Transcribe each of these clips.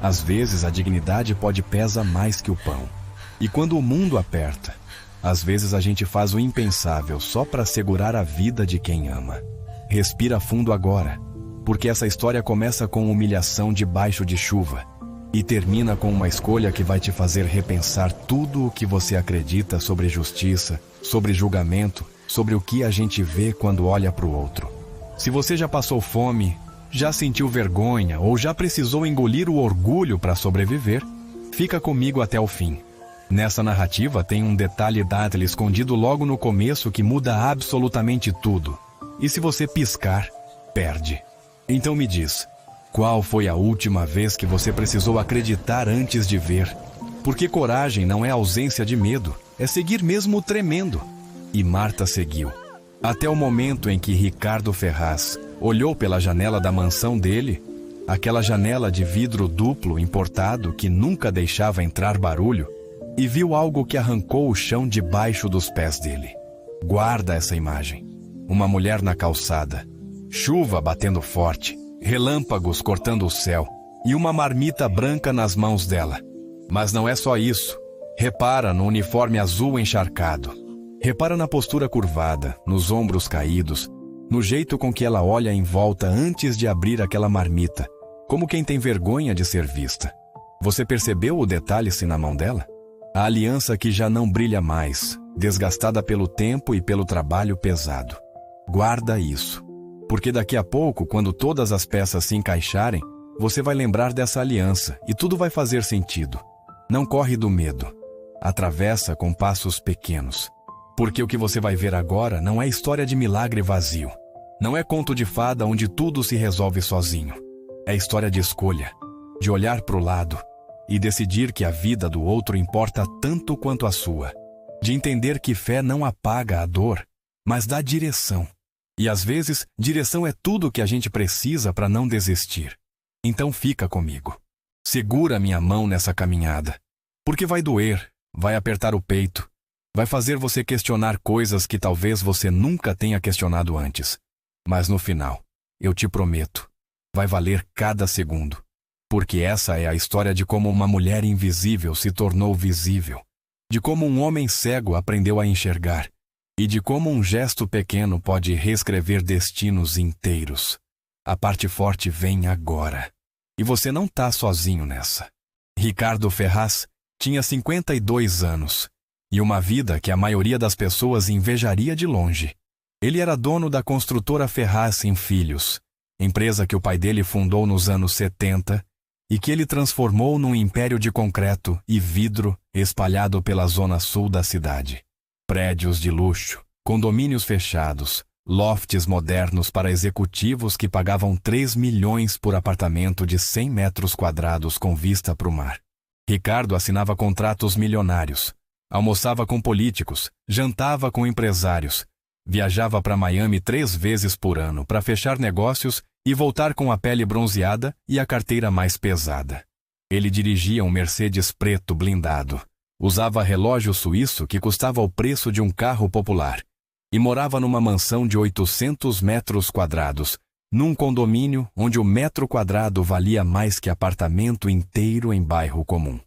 Às vezes a dignidade pode pesar mais que o pão. E quando o mundo aperta, às vezes a gente faz o impensável só para segurar a vida de quem ama. Respira fundo agora, porque essa história começa com humilhação debaixo de chuva e termina com uma escolha que vai te fazer repensar tudo o que você acredita sobre justiça, sobre julgamento, sobre o que a gente vê quando olha para o outro. Se você já passou fome, já sentiu vergonha ou já precisou engolir o orgulho para sobreviver, fica comigo até o fim. Nessa narrativa tem um detalhe Dudley escondido logo no começo que muda absolutamente tudo. E se você piscar, perde. Então me diz, qual foi a última vez que você precisou acreditar antes de ver? Porque coragem não é ausência de medo, é seguir mesmo tremendo. E Marta seguiu. Até o momento em que Ricardo Ferraz olhou pela janela da mansão dele, aquela janela de vidro duplo importado que nunca deixava entrar barulho, e viu algo que arrancou o chão debaixo dos pés dele. Guarda essa imagem. Uma mulher na calçada, chuva batendo forte, relâmpagos cortando o céu e uma marmita branca nas mãos dela. Mas não é só isso. Repara no uniforme azul encharcado. Repara na postura curvada, nos ombros caídos, no jeito com que ela olha em volta antes de abrir aquela marmita, como quem tem vergonha de ser vista. Você percebeu o detalhe-se na mão dela? A aliança que já não brilha mais, desgastada pelo tempo e pelo trabalho pesado. Guarda isso, porque daqui a pouco, quando todas as peças se encaixarem, você vai lembrar dessa aliança e tudo vai fazer sentido. Não corre do medo. Atravessa com passos pequenos. Porque o que você vai ver agora não é história de milagre vazio. Não é conto de fada onde tudo se resolve sozinho. É história de escolha, de olhar para o lado e decidir que a vida do outro importa tanto quanto a sua. De entender que fé não apaga a dor, mas dá direção. E às vezes, direção é tudo o que a gente precisa para não desistir. Então fica comigo. Segura minha mão nessa caminhada. Porque vai doer, vai apertar o peito, vai fazer você questionar coisas que talvez você nunca tenha questionado antes. Mas no final, eu te prometo, vai valer cada segundo. Porque essa é a história de como uma mulher invisível se tornou visível. De como um homem cego aprendeu a enxergar. E de como um gesto pequeno pode reescrever destinos inteiros. A parte forte vem agora. E você não está sozinho nessa. Ricardo Ferraz tinha 52 anos e uma vida que a maioria das pessoas invejaria de longe. Ele era dono da construtora Ferraz em Filhos, empresa que o pai dele fundou nos anos 70 e que ele transformou num império de concreto e vidro espalhado pela zona sul da cidade. Prédios de luxo, condomínios fechados, lofts modernos para executivos que pagavam 3 milhões por apartamento de 100 metros quadrados com vista para o mar. Ricardo assinava contratos milionários, almoçava com políticos, jantava com empresários, viajava para Miami 3 vezes por ano para fechar negócios e voltar com a pele bronzeada e a carteira mais pesada. Ele dirigia um Mercedes preto blindado, usava relógio suíço que custava o preço de um carro popular e morava numa mansão de 800 metros quadrados, num condomínio onde o metro quadrado valia mais que apartamento inteiro em bairro comum.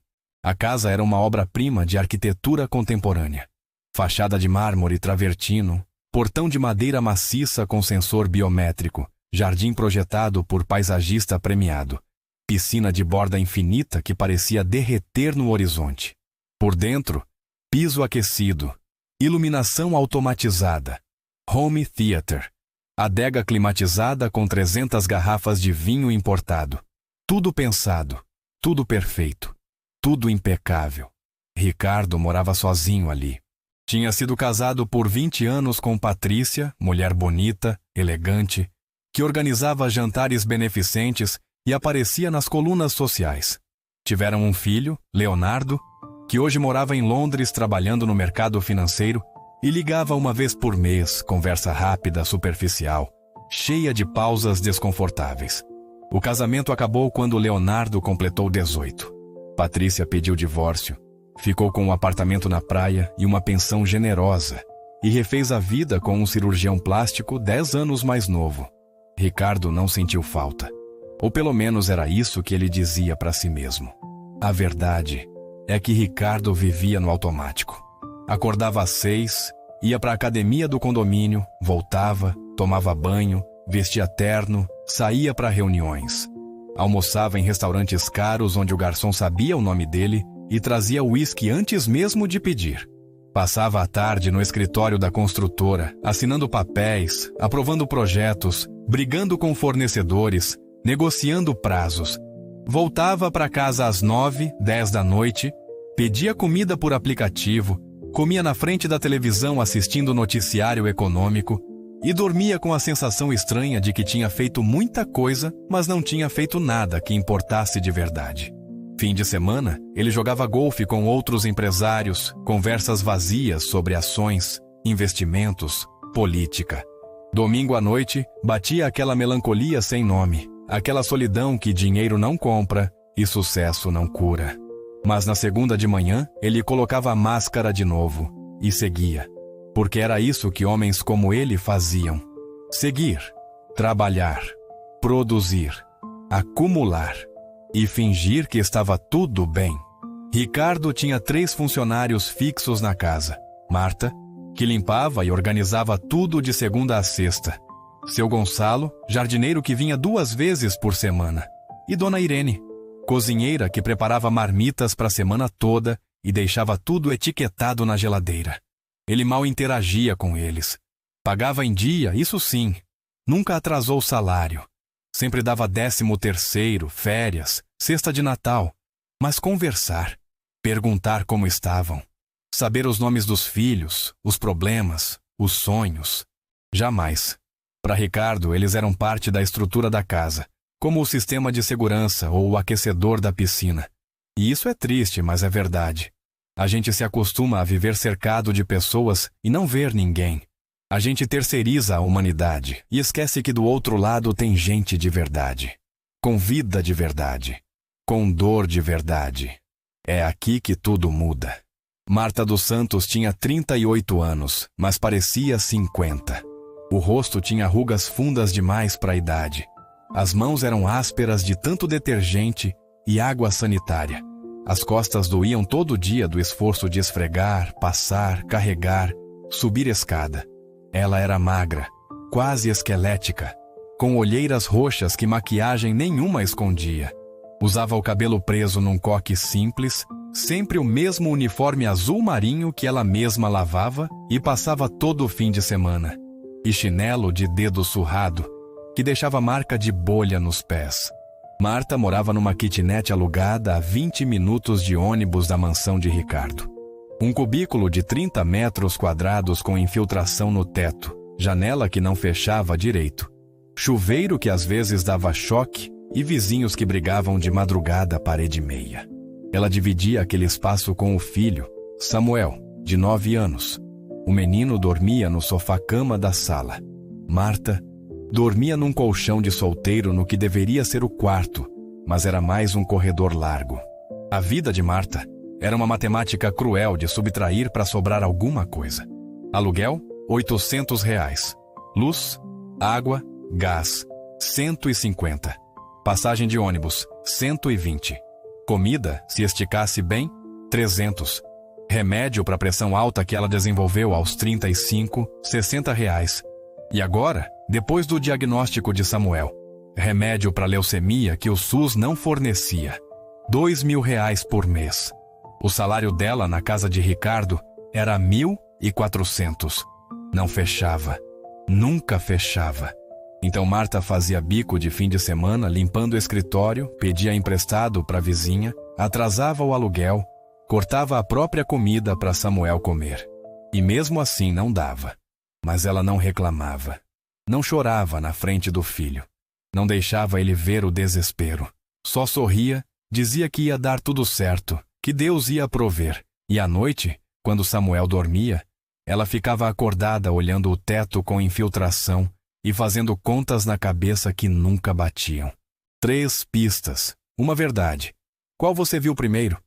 A casa era uma obra-prima de arquitetura contemporânea. Fachada de mármore travertino, portão de madeira maciça com sensor biométrico, jardim projetado por paisagista premiado, piscina de borda infinita que parecia derreter no horizonte. Por dentro, piso aquecido, iluminação automatizada, home theater, adega climatizada com 300 garrafas de vinho importado. Tudo pensado, tudo perfeito, tudo impecável. Ricardo morava sozinho ali. Tinha sido casado por 20 anos com Patrícia, mulher bonita, elegante, que organizava jantares beneficentes e aparecia nas colunas sociais. Tiveram um filho, Leonardo, que hoje morava em Londres trabalhando no mercado financeiro e ligava uma vez por mês, conversa rápida, superficial, cheia de pausas desconfortáveis. O casamento acabou quando Leonardo completou 18. Patrícia pediu divórcio, ficou com um apartamento na praia e uma pensão generosa e refez a vida com um cirurgião plástico 10 anos mais novo. Ricardo não sentiu falta. Ou pelo menos era isso que ele dizia para si mesmo. A verdade é que Ricardo vivia no automático. Acordava às 6, ia para a academia do condomínio, voltava, tomava banho, vestia terno, saía para reuniões. Almoçava em restaurantes caros onde o garçom sabia o nome dele e trazia uísque antes mesmo de pedir. Passava a tarde no escritório da construtora, assinando papéis, aprovando projetos, brigando com fornecedores, negociando prazos. Voltava para casa às 9, 10 da noite, pedia comida por aplicativo, comia na frente da televisão assistindo o noticiário econômico e dormia com a sensação estranha de que tinha feito muita coisa, mas não tinha feito nada que importasse de verdade. Fim de semana, ele jogava golfe com outros empresários, conversas vazias sobre ações, investimentos, política. Domingo à noite, batia aquela melancolia sem nome, aquela solidão que dinheiro não compra e sucesso não cura. Mas na segunda de manhã, ele colocava a máscara de novo e seguia. Porque era isso que homens como ele faziam. Seguir, trabalhar, produzir, acumular e fingir que estava tudo bem. Ricardo tinha 3 funcionários fixos na casa. Marta, que limpava e organizava tudo de segunda a sexta. Seu Gonçalo, jardineiro que vinha 2 vezes por semana. E Dona Irene, cozinheira que preparava marmitas para a semana toda e deixava tudo etiquetado na geladeira. Ele mal interagia com eles. Pagava em dia, isso sim. Nunca atrasou o salário. Sempre dava 13º, férias, cesta de Natal. Mas conversar, perguntar como estavam, saber os nomes dos filhos, os problemas, os sonhos. Jamais. Para Ricardo, eles eram parte da estrutura da casa, como o sistema de segurança ou o aquecedor da piscina. E isso é triste, mas é verdade. A gente se acostuma a viver cercado de pessoas e não ver ninguém. A gente terceiriza a humanidade e esquece que do outro lado tem gente de verdade. Com vida de verdade. Com dor de verdade. É aqui que tudo muda. Marta dos Santos tinha 38 anos, mas parecia 50. O rosto tinha rugas fundas demais para a idade. As mãos eram ásperas de tanto detergente e água sanitária. As costas doíam todo dia do esforço de esfregar, passar, carregar, subir escada. Ela era magra, quase esquelética, com olheiras roxas que maquiagem nenhuma escondia. Usava o cabelo preso num coque simples, sempre o mesmo uniforme azul marinho que ela mesma lavava e passava todo o fim de semana. E chinelo de dedo surrado, que deixava marca de bolha nos pés. Marta morava numa kitnet alugada a 20 minutos de ônibus da mansão de Ricardo. Um cubículo de 30 metros quadrados com infiltração no teto, janela que não fechava direito, chuveiro que às vezes dava choque e vizinhos que brigavam de madrugada parede e meia. Ela dividia aquele espaço com o filho, Samuel, de 9 anos. O menino dormia no sofá-cama da sala. Marta dormia num colchão de solteiro no que deveria ser o quarto, mas era mais um corredor largo. A vida de Marta era uma matemática cruel de subtrair para sobrar alguma coisa. Aluguel, R$800. Luz, água, gás, 150. Passagem de ônibus, 120. Comida, se esticasse bem, 300. Remédio para pressão alta que ela desenvolveu aos 35, R$60. E agora, depois do diagnóstico de Samuel, remédio para leucemia que o SUS não fornecia, R$2.000 por mês. O salário dela na casa de Ricardo era 1.400. Não fechava. Nunca fechava. Então Marta fazia bico de fim de semana limpando o escritório, pedia emprestado para a vizinha, atrasava o aluguel, cortava a própria comida para Samuel comer. E mesmo assim não dava. Mas ela não reclamava. Não chorava na frente do filho. Não deixava ele ver o desespero. Só sorria, dizia que ia dar tudo certo, que Deus ia prover. E à noite, quando Samuel dormia, ela ficava acordada olhando o teto com infiltração e fazendo contas na cabeça que nunca batiam. 3 pistas, uma verdade. Qual você viu primeiro?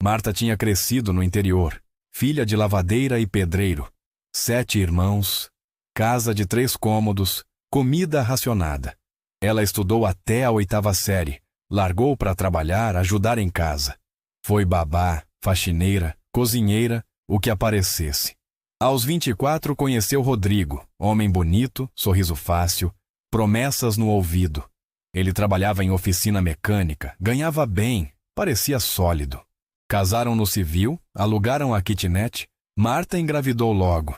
Marta tinha crescido no interior, filha de lavadeira e pedreiro. 7 irmãos, casa de 3 cômodos, comida racionada. Ela estudou até a 8ª série, largou para trabalhar, ajudar em casa. Foi babá, faxineira, cozinheira, o que aparecesse. Aos 24 conheceu Rodrigo, homem bonito, sorriso fácil, promessas no ouvido. Ele trabalhava em oficina mecânica, ganhava bem, parecia sólido. Casaram no civil, alugaram a kitnet, Marta engravidou logo.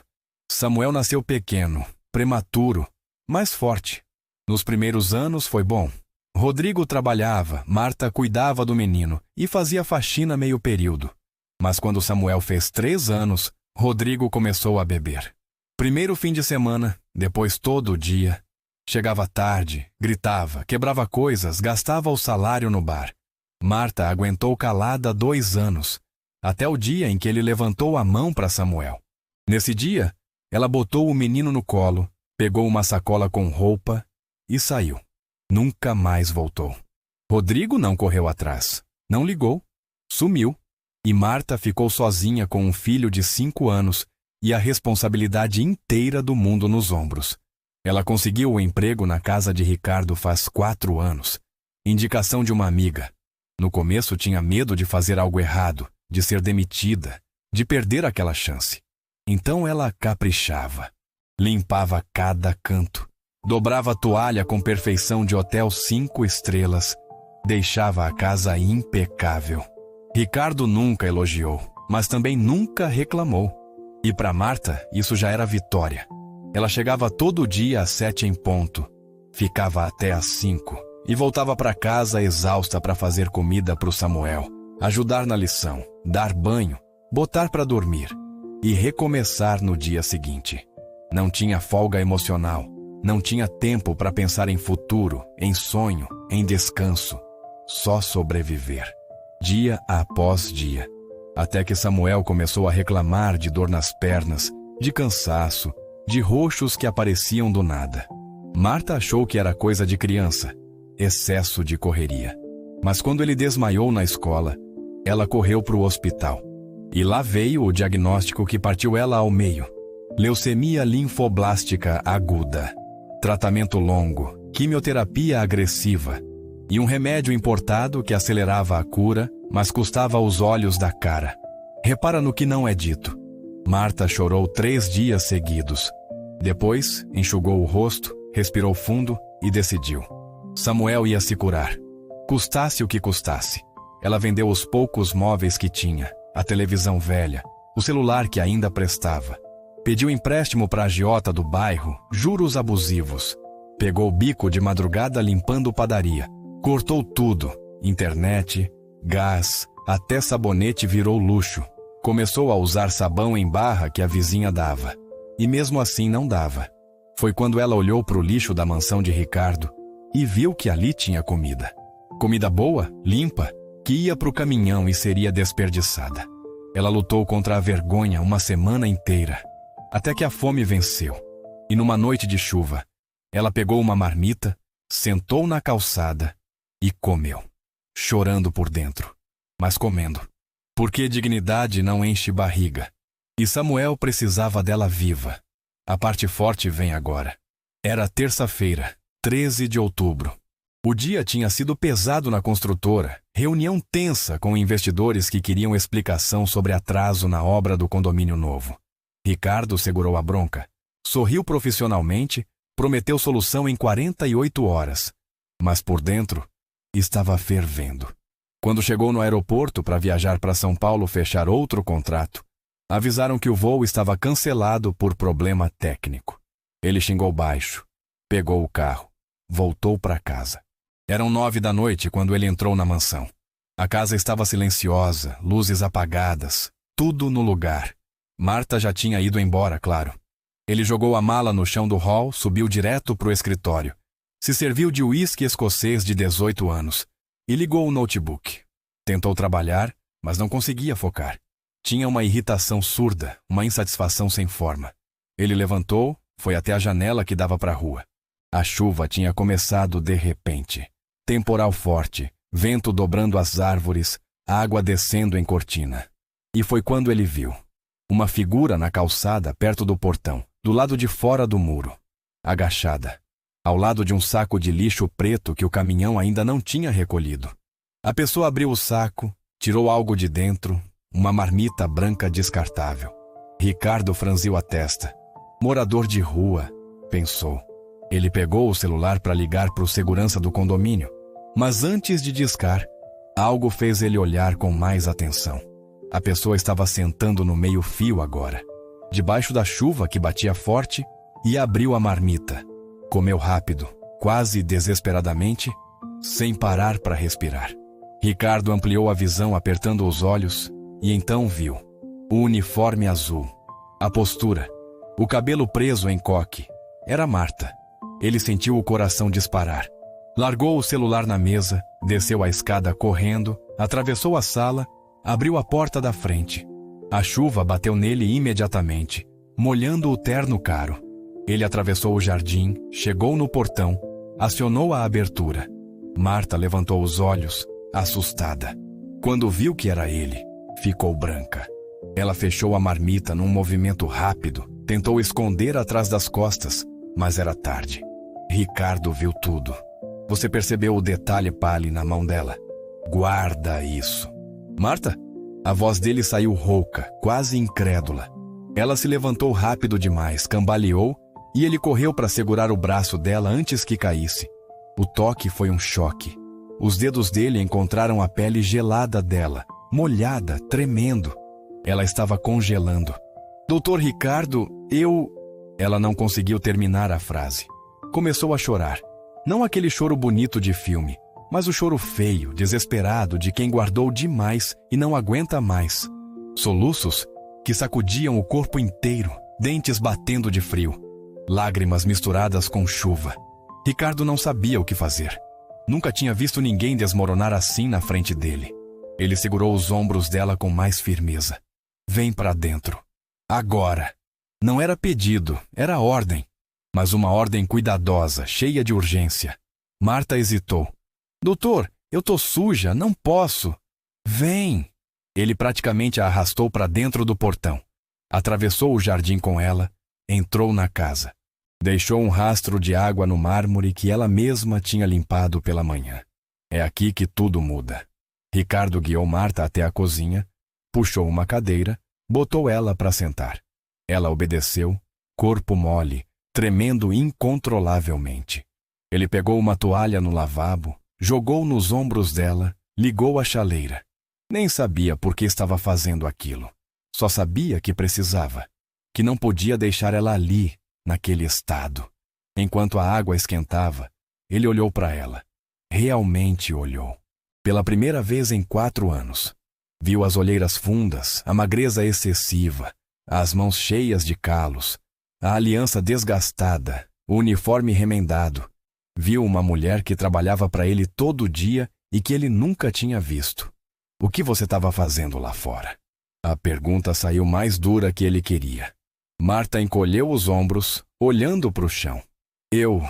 Samuel nasceu pequeno, prematuro, mas forte. Nos primeiros anos foi bom. Rodrigo trabalhava, Marta cuidava do menino e fazia faxina meio período. Mas quando Samuel fez 3 anos, Rodrigo começou a beber. Primeiro fim de semana, depois todo o dia. Chegava tarde, gritava, quebrava coisas, gastava o salário no bar. Marta aguentou calada 2 anos, até o dia em que ele levantou a mão para Samuel. Nesse dia, ela botou o menino no colo, pegou uma sacola com roupa e saiu. Nunca mais voltou. Rodrigo não correu atrás, não ligou, sumiu. E Marta ficou sozinha com um filho de 5 anos e a responsabilidade inteira do mundo nos ombros. Ela conseguiu o emprego na casa de Ricardo faz 4 anos. Indicação de uma amiga. No começo tinha medo de fazer algo errado, de ser demitida, de perder aquela chance. Então ela caprichava. Limpava cada canto. Dobrava a toalha com perfeição de hotel 5 estrelas. Deixava a casa impecável. Ricardo nunca elogiou, mas também nunca reclamou. E para Marta, isso já era vitória. Ela chegava todo dia às 7 em ponto, ficava até às 5 e voltava para casa exausta para fazer comida para o Samuel, ajudar na lição, dar banho, botar para dormir e recomeçar no dia seguinte. Não tinha folga emocional, não tinha tempo para pensar em futuro, em sonho, em descanso, só sobreviver. Dia após dia, até que Samuel começou a reclamar de dor nas pernas, de cansaço, de roxos que apareciam do nada. Marta achou que era coisa de criança, excesso de correria. Mas quando ele desmaiou na escola, ela correu para o hospital. E lá veio o diagnóstico que partiu ela ao meio. Leucemia linfoblástica aguda. Tratamento longo, quimioterapia agressiva e um remédio importado que acelerava a cura, mas custava os olhos da cara. Repara no que não é dito. Marta chorou 3 dias seguidos. Depois, enxugou o rosto, respirou fundo e decidiu. Samuel ia se curar. Custasse o que custasse. Ela vendeu os poucos móveis que tinha, a televisão velha, o celular que ainda prestava. Pediu empréstimo para a agiota do bairro, juros abusivos. Pegou o bico de madrugada limpando padaria. Cortou tudo, internet, gás, até sabonete virou luxo. Começou a usar sabão em barra que a vizinha dava. E mesmo assim não dava. Foi quando ela olhou para o lixo da mansão de Ricardo e viu que ali tinha comida. Comida boa, limpa, que ia para o caminhão e seria desperdiçada. Ela lutou contra a vergonha uma semana inteira, até que a fome venceu. E numa noite de chuva, ela pegou uma marmita, sentou na calçada e comeu, chorando por dentro, mas comendo. Porque dignidade não enche barriga. E Samuel precisava dela viva. A parte forte vem agora. Era terça-feira, 13 de outubro. O dia tinha sido pesado na construtora, reunião tensa com investidores que queriam explicação sobre atraso na obra do condomínio novo. Ricardo segurou a bronca, sorriu profissionalmente, prometeu solução em 48 horas. Mas por dentro, estava fervendo. Quando chegou no aeroporto para viajar para São Paulo fechar outro contrato, avisaram que o voo estava cancelado por problema técnico. Ele xingou baixo, pegou o carro, voltou para casa. Eram 9 da noite quando ele entrou na mansão. A casa estava silenciosa, luzes apagadas, tudo no lugar. Marta já tinha ido embora, claro. Ele jogou a mala no chão do hall, subiu direto para o escritório. Se serviu de uísque escocês de 18 anos e ligou o notebook. Tentou trabalhar, mas não conseguia focar. Tinha uma irritação surda, uma insatisfação sem forma. Ele levantou, foi até a janela que dava para a rua. A chuva tinha começado de repente. Temporal forte, vento dobrando as árvores, água descendo em cortina. E foi quando ele viu uma figura na calçada perto do portão, do lado de fora do muro, agachada. ao lado de um saco de lixo preto que o caminhão ainda não tinha recolhido. A pessoa abriu o saco, tirou algo de dentro, uma marmita branca descartável. Ricardo franziu a testa. Morador de rua, pensou. Ele pegou o celular para ligar para o segurança do condomínio, mas antes de discar, algo fez ele olhar com mais atenção. A pessoa estava sentando no meio-fio agora, debaixo da chuva que batia forte, e abriu a marmita. Comeu rápido, quase desesperadamente, sem parar para respirar. Ricardo ampliou a visão apertando os olhos e então viu o uniforme azul, a postura, o cabelo preso em coque. Era Marta. Ele sentiu o coração disparar. Largou o celular na mesa, desceu a escada correndo, atravessou a sala, abriu a porta da frente. A chuva bateu nele imediatamente, molhando o terno caro. Ele atravessou o jardim, chegou no portão, acionou a abertura. Marta levantou os olhos, assustada. Quando viu que era ele, ficou branca. Ela fechou a marmita num movimento rápido, tentou esconder atrás das costas, mas era tarde. Ricardo viu tudo. Você percebeu o detalhe pálido na mão dela? Guarda isso. Marta? A voz dele saiu rouca, quase incrédula. Ela se levantou rápido demais, cambaleou, e ele correu para segurar o braço dela antes que caísse. O toque foi um choque. Os dedos dele encontraram a pele gelada dela, molhada, tremendo. Ela estava congelando. Doutor Ricardo, eu... Ela não conseguiu terminar a frase. Começou a chorar. Não aquele choro bonito de filme, mas o choro feio, desesperado de quem guardou demais e não aguenta mais. Soluços que sacudiam o corpo inteiro, dentes batendo de frio. Lágrimas misturadas com chuva. Ricardo não sabia o que fazer. Nunca tinha visto ninguém desmoronar assim na frente dele. Ele segurou os ombros dela com mais firmeza. Vem pra dentro. Agora. Não era pedido, era ordem. Mas uma ordem cuidadosa, cheia de urgência. Marta hesitou. Doutor, eu tô suja, não posso. Vem. Ele praticamente a arrastou para dentro do portão. Atravessou o jardim com ela, entrou na casa. Deixou um rastro de água no mármore que ela mesma tinha limpado pela manhã. É aqui que tudo muda. Ricardo guiou Marta até a cozinha, puxou uma cadeira, botou ela para sentar. Ela obedeceu, corpo mole, tremendo incontrolavelmente. Ele pegou uma toalha no lavabo, jogou nos ombros dela, ligou a chaleira. Nem sabia por que estava fazendo aquilo. Só sabia que precisava, que não podia deixar ela ali, naquele estado. Enquanto a água esquentava, ele olhou para ela. Realmente olhou. Pela primeira vez em 4 anos. Viu as olheiras fundas, a magreza excessiva, as mãos cheias de calos, a aliança desgastada, o uniforme remendado. Viu uma mulher que trabalhava para ele todo dia e que ele nunca tinha visto. O que você estava fazendo lá fora? A pergunta saiu mais dura que ele queria. Marta encolheu os ombros, olhando para o chão. Eu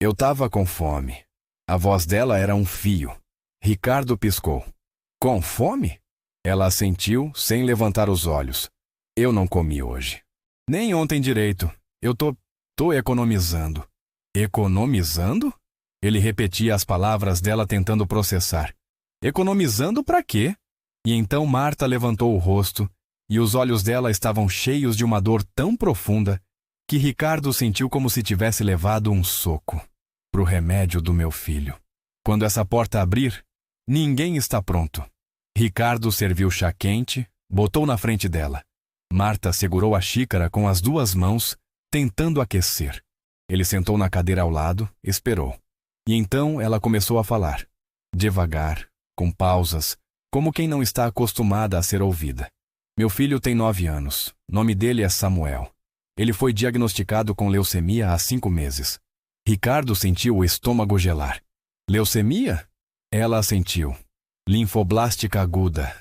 estava com fome. A voz dela era um fio. Ricardo piscou. Com fome? Ela assentiu, sem levantar os olhos. Eu não comi hoje. Nem ontem direito. Eu tô economizando. Economizando? Ele repetia as palavras dela tentando processar. Economizando para quê? E então Marta levantou o rosto, e os olhos dela estavam cheios de uma dor tão profunda que Ricardo sentiu como se tivesse levado um soco. Pro remédio do meu filho. Quando essa porta abrir, ninguém está pronto. Ricardo serviu chá quente, botou na frente dela. Marta segurou a xícara com as 2 mãos, tentando aquecer. Ele sentou na cadeira ao lado, esperou. E então ela começou a falar. Devagar, com pausas, como quem não está acostumada a ser ouvida. Meu filho tem 9 anos. Nome dele é Samuel. Ele foi diagnosticado com leucemia há 5 meses. Ricardo sentiu o estômago gelar. Leucemia? Ela assentiu. Linfoblástica aguda,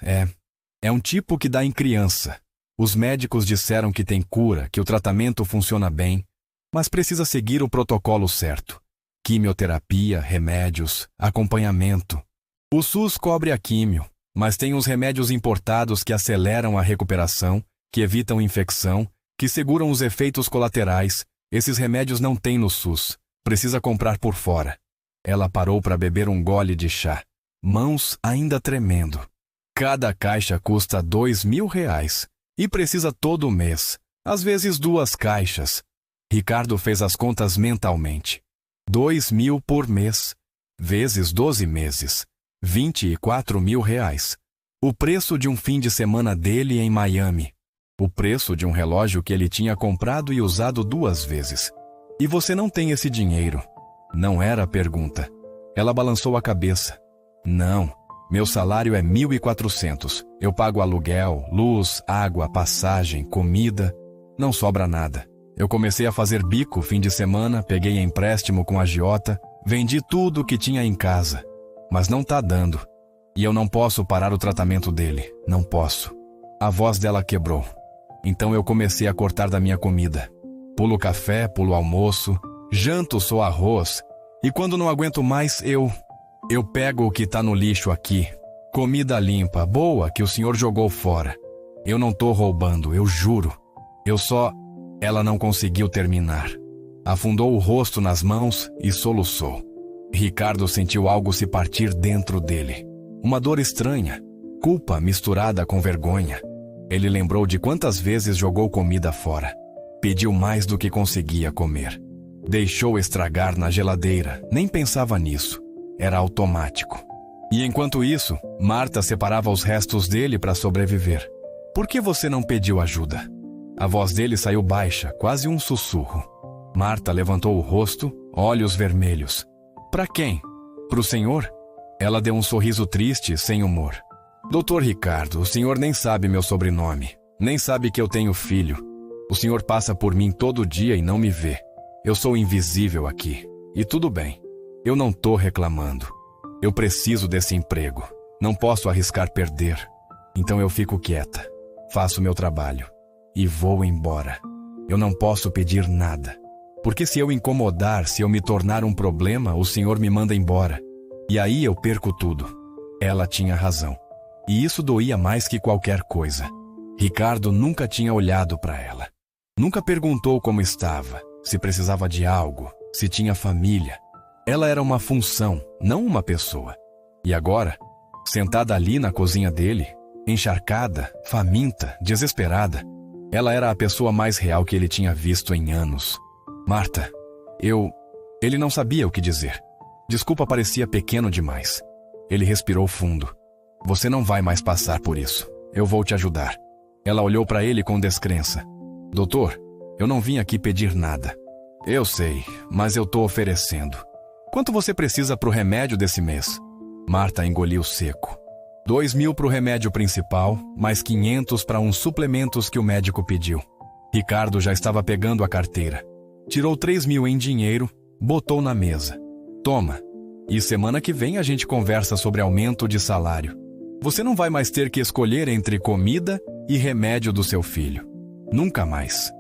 é um tipo que dá em criança. Os médicos disseram que tem cura, que o tratamento funciona bem, mas precisa seguir o protocolo certo. Quimioterapia, remédios, acompanhamento. O SUS cobre a químio, mas tem uns remédios importados que aceleram a recuperação, que evitam infecção, que seguram os efeitos colaterais. Esses remédios não tem no SUS. Precisa comprar por fora. Ela parou para beber um gole de chá, mãos ainda tremendo. Cada caixa custa R$ 2.000 e precisa todo mês, às vezes 2 caixas. Ricardo fez as contas mentalmente. 2.000 por mês, vezes 12 meses, R$ 24.000. O preço de um fim de semana dele em Miami. O preço de um relógio que ele tinha comprado e usado 2 vezes. E você não tem esse dinheiro? Não era a pergunta. Ela balançou a cabeça. Não, meu salário é 1.400. Eu pago aluguel, luz, água, passagem, comida. Não sobra nada. Eu comecei a fazer bico fim de semana, peguei empréstimo com a agiota, vendi tudo o que tinha em casa. Mas não tá dando. E eu não posso parar o tratamento dele. Não posso. A voz dela quebrou. Então eu comecei a cortar da minha comida. Pulo café, pulo almoço, janto só arroz. E quando não aguento mais, eu pego o que tá no lixo aqui. Comida limpa, boa, que o senhor jogou fora. Eu não tô roubando, eu juro. Eu só... Ela não conseguiu terminar. Afundou o rosto nas mãos e soluçou. Ricardo sentiu algo se partir dentro dele. Uma dor estranha, culpa misturada com vergonha. Ele lembrou de quantas vezes jogou comida fora. Pediu mais do que conseguia comer. Deixou estragar na geladeira, nem pensava nisso. Era automático. E enquanto isso, Marta separava os restos dele para sobreviver. Por que você não pediu ajuda? A voz dele saiu baixa, quase um sussurro. Marta levantou o rosto, olhos vermelhos. Para quem? Pro senhor? Ela deu um sorriso triste, sem humor. Doutor Ricardo, o senhor nem sabe meu sobrenome. Nem sabe que eu tenho filho. O senhor passa por mim todo dia e não me vê. Eu sou invisível aqui. E tudo bem. Eu não tô reclamando. Eu preciso desse emprego. Não posso arriscar perder. Então eu fico quieta. Faço meu trabalho. E vou embora. Eu não posso pedir nada. Porque se eu incomodar, se eu me tornar um problema, o senhor me manda embora. E aí eu perco tudo. Ela tinha razão. E isso doía mais que qualquer coisa. Ricardo nunca tinha olhado para ela. Nunca perguntou como estava, se precisava de algo, se tinha família. Ela era uma função, não uma pessoa. E agora, sentada ali na cozinha dele, encharcada, faminta, desesperada, ela era a pessoa mais real que ele tinha visto em anos. Marta, Ele não sabia o que dizer. Desculpa parecia pequeno demais. Ele respirou fundo. Você não vai mais passar por isso. Eu vou te ajudar. Ela olhou para ele com descrença. Doutor, eu não vim aqui pedir nada. Eu sei, mas eu tô oferecendo. Quanto você precisa pro remédio desse mês? Marta engoliu seco. 2.000 pro remédio principal, mais 500 para uns suplementos que o médico pediu. Ricardo já estava pegando a carteira. Tirou 3.000 em dinheiro, botou na mesa. Toma. E semana que vem a gente conversa sobre aumento de salário. Você não vai mais ter que escolher entre comida e remédio do seu filho. Nunca mais.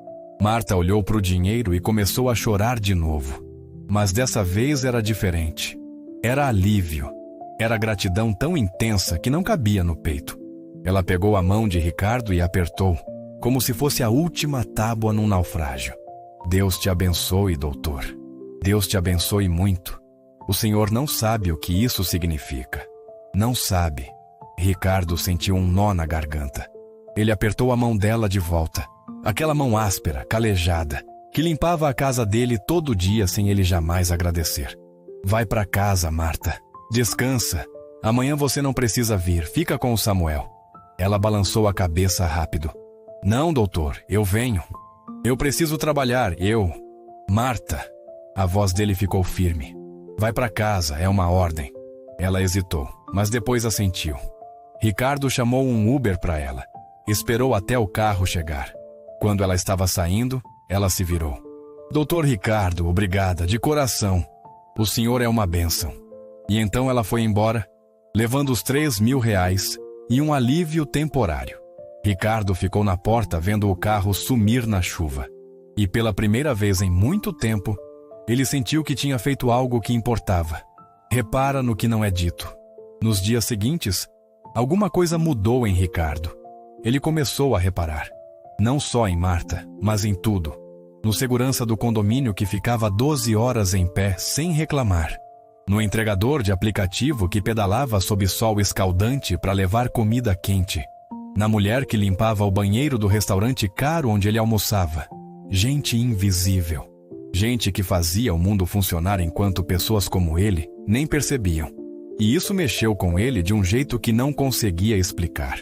Marta olhou para o dinheiro e começou a chorar de novo. Mas dessa vez era diferente. Era alívio. Era gratidão tão intensa que não cabia no peito. Ela pegou a mão de Ricardo e apertou, como se fosse a última tábua num naufrágio. Deus te abençoe, doutor. Deus te abençoe muito. O senhor não sabe o que isso significa. Não sabe. Ricardo sentiu um nó na garganta. Ele apertou a mão dela de volta. Aquela mão áspera, calejada, que limpava a casa dele todo dia sem ele jamais agradecer. Vai para casa, Marta. Descansa. Amanhã você não precisa vir. Fica com o Samuel. Ela balançou a cabeça rápido. Não, doutor, eu venho. Eu preciso trabalhar, Marta. A voz dele ficou firme. Vai para casa, é uma ordem. Ela hesitou, mas depois assentiu. Ricardo chamou um Uber para ela. Esperou até o carro chegar. Quando ela estava saindo, ela se virou. Doutor Ricardo, obrigada, de coração. O senhor é uma bênção. E então ela foi embora, levando os 3.000 e um alívio temporário. Ricardo ficou na porta vendo o carro sumir na chuva. E pela primeira vez em muito tempo, ele sentiu que tinha feito algo que importava. Repara no que não é dito. Nos dias seguintes, alguma coisa mudou em Ricardo. Ele começou a reparar. Não só em Marta, mas em tudo. no segurança do condomínio que ficava 12 horas em pé sem reclamar, no entregador de aplicativo que pedalava sob sol escaldante para levar comida quente, na mulher que limpava o banheiro do restaurante caro onde ele almoçava. Gente invisível. Gente que fazia o mundo funcionar enquanto pessoas como ele nem percebiam. E isso mexeu com ele de um jeito que não conseguia explicar.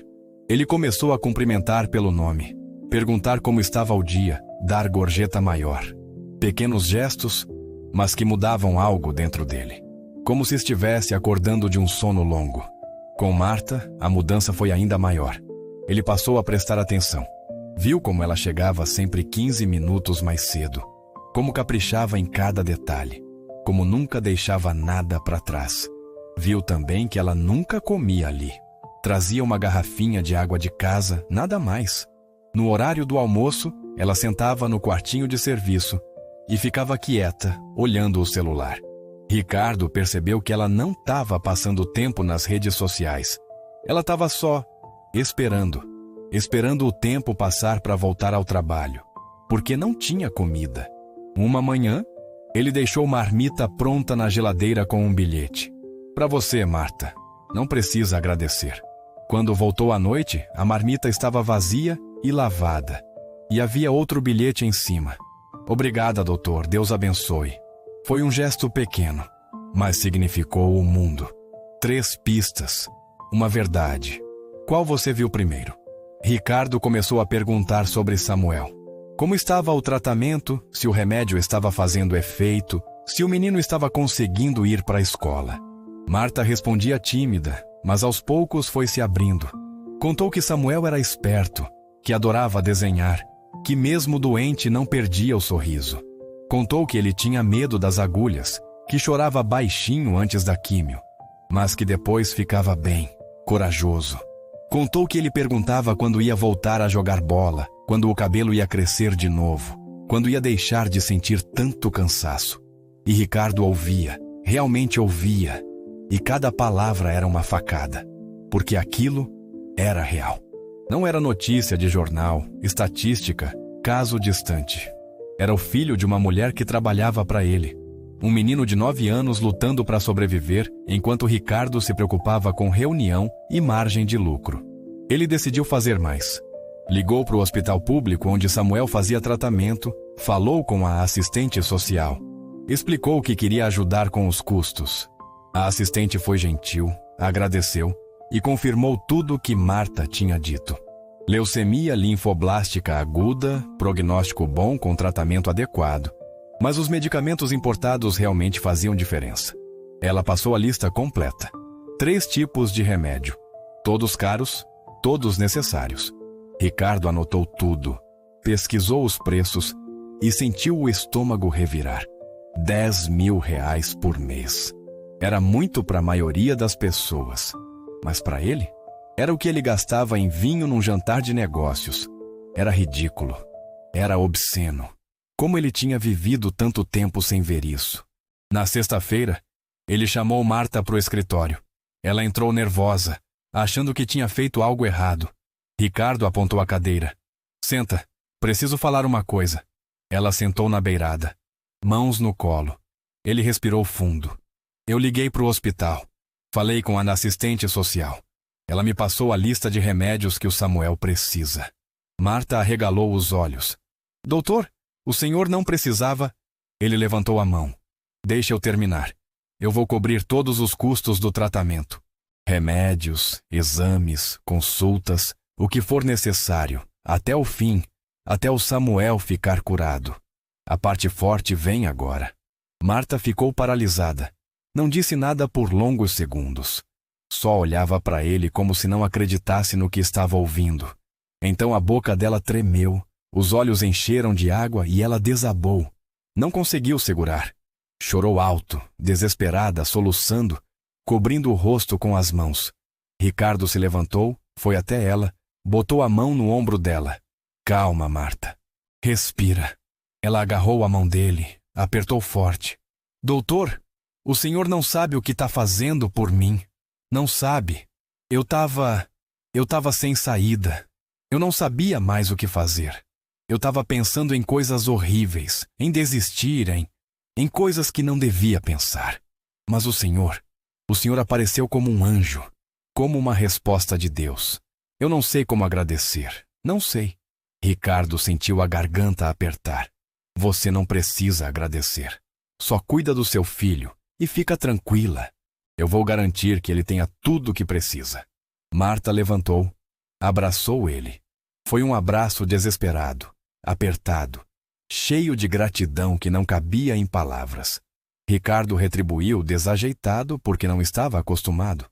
Ele começou a cumprimentar pelo nome, perguntar como estava o dia, dar gorjeta maior. Pequenos gestos, mas que mudavam algo dentro dele. Como se estivesse acordando de um sono longo. Com Marta, a mudança foi ainda maior. Ele passou a prestar atenção. Viu como ela chegava sempre 15 minutos mais cedo. Como caprichava em cada detalhe. Como nunca deixava nada para trás. Viu também que ela nunca comia ali. Trazia uma garrafinha de água de casa, nada mais. No horário do almoço, ela sentava no quartinho de serviço e ficava quieta, olhando o celular. Ricardo percebeu que ela não estava passando tempo nas redes sociais. Ela estava só, esperando o tempo passar para voltar ao trabalho, porque não tinha comida. Uma manhã, ele deixou marmita pronta na geladeira com um bilhete. Para você, Marta, não precisa agradecer. Quando voltou à noite, a marmita estava vazia e lavada. E havia outro bilhete em cima. Obrigada, doutor, Deus abençoe. Foi um gesto pequeno, mas significou o mundo. 3 pistas, uma verdade. Qual você viu primeiro? Ricardo começou a perguntar sobre Samuel. Como estava o tratamento, se o remédio estava fazendo efeito, se o menino estava conseguindo ir para a escola. Marta respondia tímida, mas aos poucos foi se abrindo. Contou que Samuel era esperto, que adorava desenhar, que mesmo doente não perdia o sorriso. Contou que ele tinha medo das agulhas, que chorava baixinho antes da químio, mas que depois ficava bem, corajoso. Contou que ele perguntava quando ia voltar a jogar bola, quando o cabelo ia crescer de novo, quando ia deixar de sentir tanto cansaço. E Ricardo ouvia, realmente ouvia, e cada palavra era uma facada, porque aquilo era real. Não era notícia de jornal, estatística, caso distante. Era o filho de uma mulher que trabalhava para ele. Um menino de 9 anos lutando para sobreviver, enquanto Ricardo se preocupava com reunião e margem de lucro. Ele decidiu fazer mais. Ligou para o hospital público onde Samuel fazia tratamento, falou com a assistente social. Explicou que queria ajudar com os custos. A assistente foi gentil, agradeceu e confirmou tudo o que Marta tinha dito. Leucemia linfoblástica aguda, prognóstico bom com tratamento adequado. Mas os medicamentos importados realmente faziam diferença. Ela passou a lista completa. 3 tipos de remédio. Todos caros, todos necessários. Ricardo anotou tudo, pesquisou os preços e sentiu o estômago revirar. R$ 10.000 por mês. Era muito para a maioria das pessoas. Mas para ele, era o que ele gastava em vinho num jantar de negócios. Era ridículo. Era obsceno. Como ele tinha vivido tanto tempo sem ver isso? Na sexta-feira, ele chamou Marta para o escritório. Ela entrou nervosa, achando que tinha feito algo errado. Ricardo apontou a cadeira. Senta, preciso falar uma coisa. Ela sentou na beirada, mãos no colo. Ele respirou fundo. Eu liguei para o hospital. Falei com a assistente social. Ela me passou a lista de remédios que o Samuel precisa. Marta arregalou os olhos. Doutor, o senhor não precisava... Ele levantou a mão. Deixa eu terminar. Eu vou cobrir todos os custos do tratamento. Remédios, exames, consultas, o que for necessário, até o fim, até o Samuel ficar curado. A parte forte vem agora. Marta ficou paralisada. Não disse nada por longos segundos. Só olhava para ele como se não acreditasse no que estava ouvindo. Então a boca dela tremeu, os olhos encheram de água e ela desabou. Não conseguiu segurar. Chorou alto, desesperada, soluçando, cobrindo o rosto com as mãos. Ricardo se levantou, foi até ela, botou a mão no ombro dela. Calma, Marta. Respira. Ela agarrou a mão dele, apertou forte. Doutor, o senhor não sabe o que está fazendo por mim. Não sabe. Eu tava sem saída. Eu não sabia mais o que fazer. Eu estava pensando em coisas horríveis, em desistir, em coisas que não devia pensar. Mas o Senhor apareceu como um anjo, como uma resposta de Deus. Eu não sei como agradecer, não sei. Ricardo sentiu a garganta apertar. Você não precisa agradecer. Só cuida do seu filho e fica tranquila. Eu vou garantir que ele tenha tudo o que precisa. Marta levantou, abraçou ele. Foi um abraço desesperado, apertado, cheio de gratidão que não cabia em palavras. Ricardo retribuiu desajeitado porque não estava acostumado,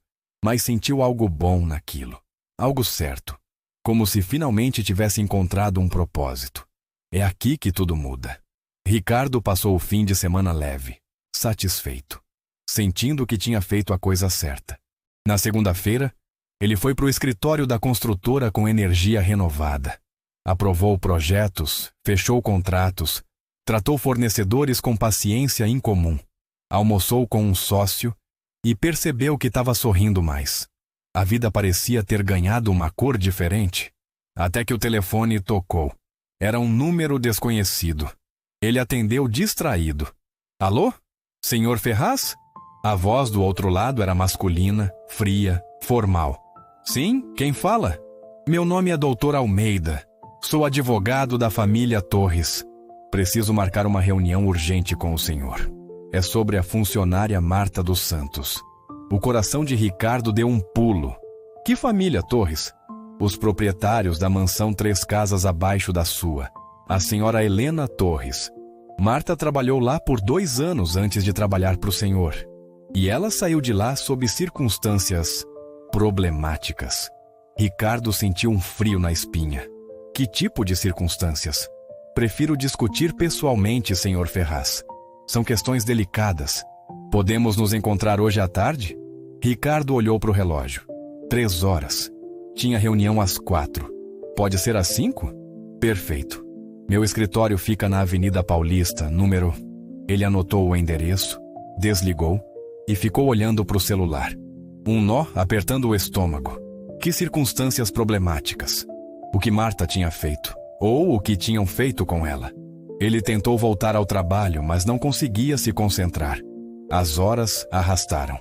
mas sentiu algo bom naquilo, algo certo, como se finalmente tivesse encontrado um propósito. É aqui que tudo muda. Ricardo passou o fim de semana leve, satisfeito, sentindo que tinha feito a coisa certa. Na segunda-feira, ele foi para o escritório da construtora com energia renovada. Aprovou projetos, fechou contratos, tratou fornecedores com paciência incomum, almoçou com um sócio e percebeu que estava sorrindo mais. A vida parecia ter ganhado uma cor diferente, até que o telefone tocou. Era um número desconhecido. Ele atendeu distraído. Alô? Senhor Ferraz? A voz do outro lado era masculina, fria, formal. Sim, quem fala? Meu nome é Dr. Almeida. Sou advogado da família Torres. Preciso marcar uma reunião urgente com o senhor. É sobre a funcionária Marta dos Santos. O coração de Ricardo deu um pulo. Que família Torres? Os proprietários da mansão 3 casas abaixo da sua. A senhora Helena Torres. Marta trabalhou lá por 2 anos antes de trabalhar para o senhor. E ela saiu de lá sob circunstâncias problemáticas. Ricardo sentiu um frio na espinha. Que tipo de circunstâncias? Prefiro discutir pessoalmente, senhor Ferraz. São questões delicadas. Podemos nos encontrar hoje à tarde? Ricardo olhou para o relógio. 3 horas. Tinha reunião às 4. Pode ser às 5? Perfeito. Meu escritório fica na Avenida Paulista, número... Ele anotou o endereço, desligou e ficou olhando para o celular. Um nó apertando o estômago. Que circunstâncias problemáticas. O que Marta tinha feito, ou o que tinham feito com ela. Ele tentou voltar ao trabalho, mas não conseguia se concentrar. As horas arrastaram.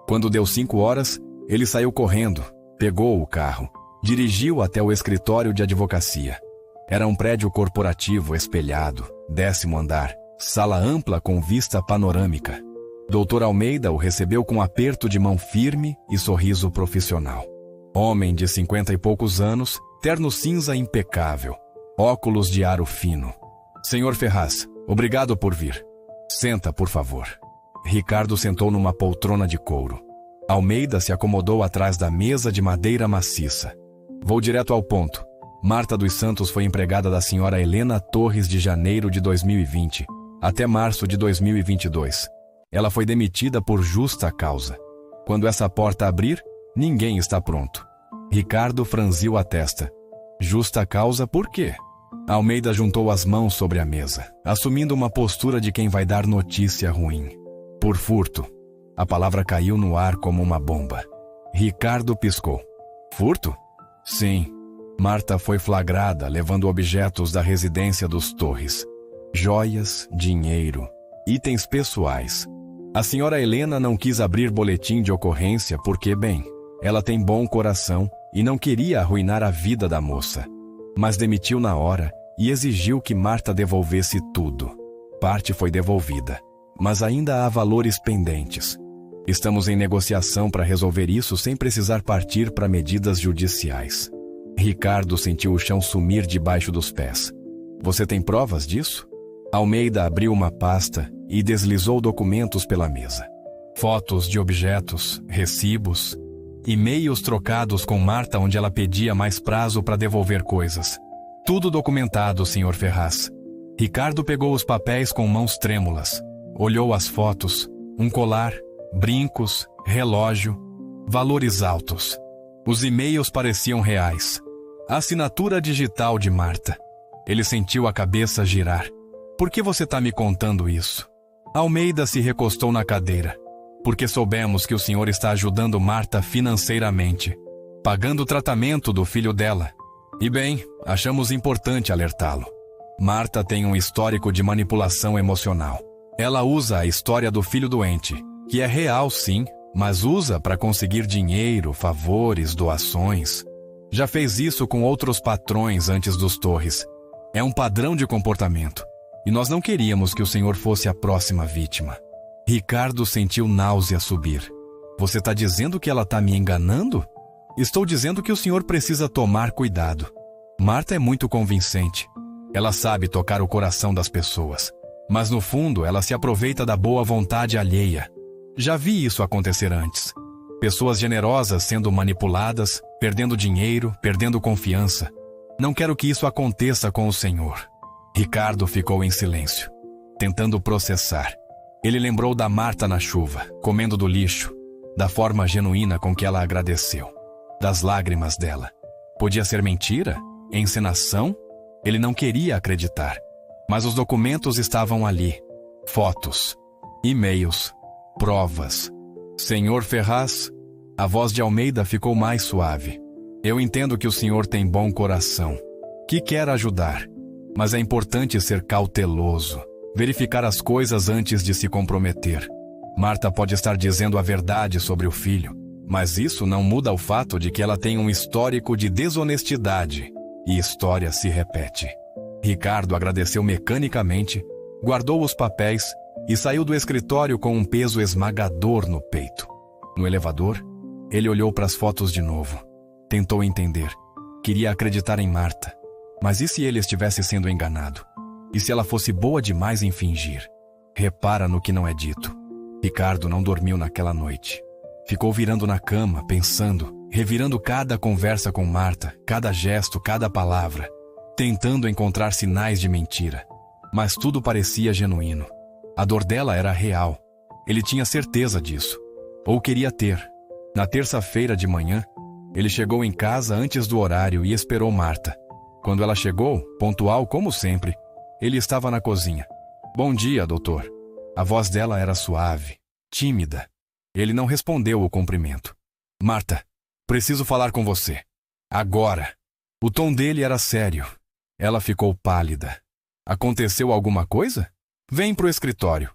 Quando deu 5 horas, ele saiu correndo, pegou o carro, dirigiu até o escritório de advocacia. Era um prédio corporativo espelhado, 10º andar, sala ampla com vista panorâmica. Dr. Almeida o recebeu com aperto de mão firme e sorriso profissional. Homem de 50 e poucos anos, terno cinza impecável, óculos de aro fino. Senhor Ferraz, obrigado por vir. Senta, por favor. Ricardo sentou numa poltrona de couro. Almeida se acomodou atrás da mesa de madeira maciça. Vou direto ao ponto. Marta dos Santos foi empregada da senhora Helena Torres de janeiro de 2020 até março de 2022. Ela foi demitida por justa causa. Quando essa porta abrir, ninguém está pronto. Ricardo franziu a testa. Justa causa por quê? Almeida juntou as mãos sobre a mesa, assumindo uma postura de quem vai dar notícia ruim. Por furto. A palavra caiu no ar como uma bomba. Ricardo piscou. Furto? Sim. Marta foi flagrada levando objetos da residência dos Torres. Joias, dinheiro, itens pessoais. A senhora Helena não quis abrir boletim de ocorrência porque, bem, ela tem bom coração e não queria arruinar a vida da moça. Mas demitiu na hora e exigiu que Marta devolvesse tudo. Parte foi devolvida, mas ainda há valores pendentes. Estamos em negociação para resolver isso sem precisar partir para medidas judiciais. Ricardo sentiu o chão sumir debaixo dos pés. Você tem provas disso? Almeida abriu uma pasta e deslizou documentos pela mesa. Fotos de objetos, recibos, e-mails trocados com Marta onde ela pedia mais prazo para devolver coisas. Tudo documentado, Sr. Ferraz. Ricardo pegou os papéis com mãos trêmulas. Olhou as fotos, um colar, brincos, relógio, valores altos. Os e-mails pareciam reais. A assinatura digital de Marta. Ele sentiu a cabeça girar. Por que você está me contando isso? Almeida se recostou na cadeira. Porque soubemos que o senhor está ajudando Marta financeiramente, pagando o tratamento do filho dela. E bem, achamos importante alertá-lo. Marta tem um histórico de manipulação emocional. Ela usa a história do filho doente, que é real sim, mas usa para conseguir dinheiro, favores, doações. Já fez isso com outros patrões antes dos Torres. É um padrão de comportamento. E nós não queríamos que o senhor fosse a próxima vítima. Ricardo sentiu náusea subir. Você está dizendo que ela está me enganando? Estou dizendo que o senhor precisa tomar cuidado. Marta é muito convincente. Ela sabe tocar o coração das pessoas. Mas no fundo, ela se aproveita da boa vontade alheia. Já vi isso acontecer antes. Pessoas generosas sendo manipuladas, perdendo dinheiro, perdendo confiança. Não quero que isso aconteça com o senhor. Ricardo ficou em silêncio, tentando processar. Ele lembrou da Marta na chuva, comendo do lixo, da forma genuína com que ela agradeceu, das lágrimas dela. Podia ser mentira? Encenação? Ele não queria acreditar. Mas os documentos estavam ali. Fotos, e-mails, provas. Senhor Ferraz, a voz de Almeida ficou mais suave. Eu entendo que o senhor tem bom coração, que quer ajudar. Mas é importante ser cauteloso, verificar as coisas antes de se comprometer. Marta pode estar dizendo a verdade sobre o filho, mas isso não muda o fato de que ela tem um histórico de desonestidade, e história se repete. Ricardo agradeceu mecanicamente, guardou os papéis e saiu do escritório com um peso esmagador no peito. No elevador, ele olhou para as fotos de novo. Tentou entender. Queria acreditar em Marta. Mas e se ele estivesse sendo enganado? E se ela fosse boa demais em fingir? Repara no que não é dito. Ricardo não dormiu naquela noite. Ficou virando na cama, pensando, revirando cada conversa com Marta, cada gesto, cada palavra, tentando encontrar sinais de mentira. Mas tudo parecia genuíno. A dor dela era real. Ele tinha certeza disso. Ou queria ter. Na terça-feira de manhã, ele chegou em casa antes do horário e esperou Marta. Quando ela chegou, pontual como sempre, ele estava na cozinha. Bom dia, doutor. A voz dela era suave, tímida. Ele não respondeu o cumprimento. Marta, preciso falar com você. Agora. O tom dele era sério. Ela ficou pálida. Aconteceu alguma coisa? Vem pro escritório.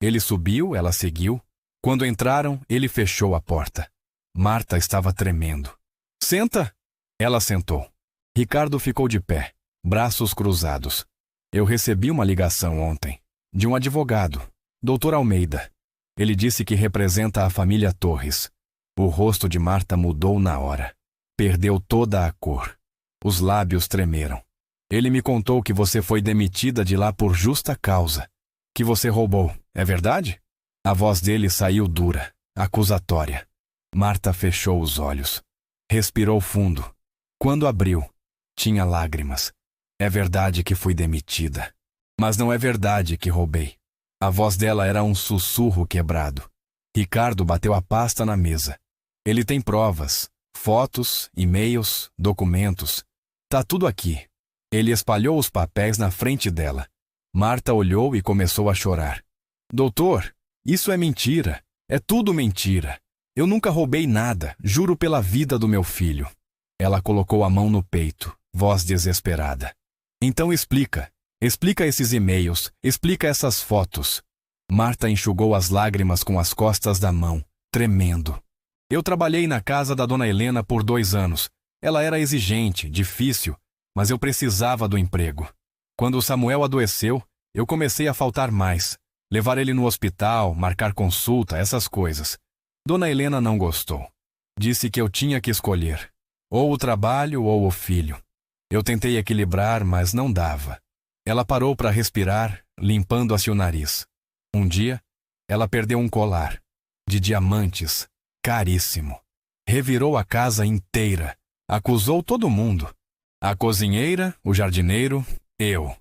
Ele subiu, ela seguiu. Quando entraram, ele fechou a porta. Marta estava tremendo. Senta! Ela sentou. Ricardo ficou de pé, braços cruzados. Eu recebi uma ligação ontem, de um advogado, Dr. Almeida. Ele disse que representa a família Torres. O rosto de Marta mudou na hora. Perdeu toda a cor. Os lábios tremeram. Ele me contou que você foi demitida de lá por justa causa. Que você roubou, é verdade? A voz dele saiu dura, acusatória. Marta fechou os olhos. Respirou fundo. Quando abriu, tinha lágrimas. É verdade que fui demitida. Mas não é verdade que roubei. A voz dela era um sussurro quebrado. Ricardo bateu a pasta na mesa. Ele tem provas, fotos, e-mails, documentos. Tá tudo aqui. Ele espalhou os papéis na frente dela. Marta olhou e começou a chorar. Doutor, isso é mentira. É tudo mentira. Eu nunca roubei nada, juro pela vida do meu filho. Ela colocou a mão no peito, voz desesperada. Então explica. Explica esses e-mails, explica essas fotos. Marta enxugou as lágrimas com as costas da mão, tremendo. Eu trabalhei na casa da dona Helena por 2 anos. Ela era exigente, difícil, mas eu precisava do emprego. Quando o Samuel adoeceu, eu comecei a faltar mais. Levar ele no hospital, marcar consulta, essas coisas. Dona Helena não gostou. Disse que eu tinha que escolher. Ou o trabalho ou o filho. Eu tentei equilibrar, mas não dava. Ela parou para respirar, limpando-se o nariz. Um dia, ela perdeu um colar. De diamantes. Caríssimo. Revirou a casa inteira. Acusou todo mundo. A cozinheira, o jardineiro, eu.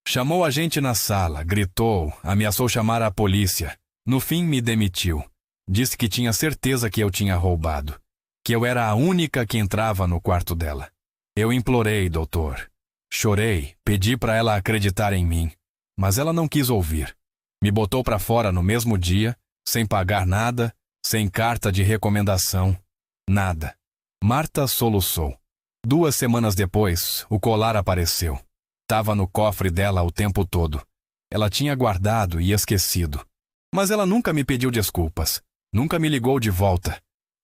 Chamou a gente na sala, gritou, ameaçou chamar a polícia. No fim, me demitiu. Disse que tinha certeza que eu tinha roubado. Que eu era a única que entrava no quarto dela. Eu implorei, doutor. Chorei, pedi para ela acreditar em mim. Mas ela não quis ouvir. Me botou para fora no mesmo dia, sem pagar nada, sem carta de recomendação. Nada. Marta soluçou. 2 semanas depois, o colar apareceu. Tava no cofre dela o tempo todo. Ela tinha guardado e esquecido. Mas ela nunca me pediu desculpas. Nunca me ligou de volta.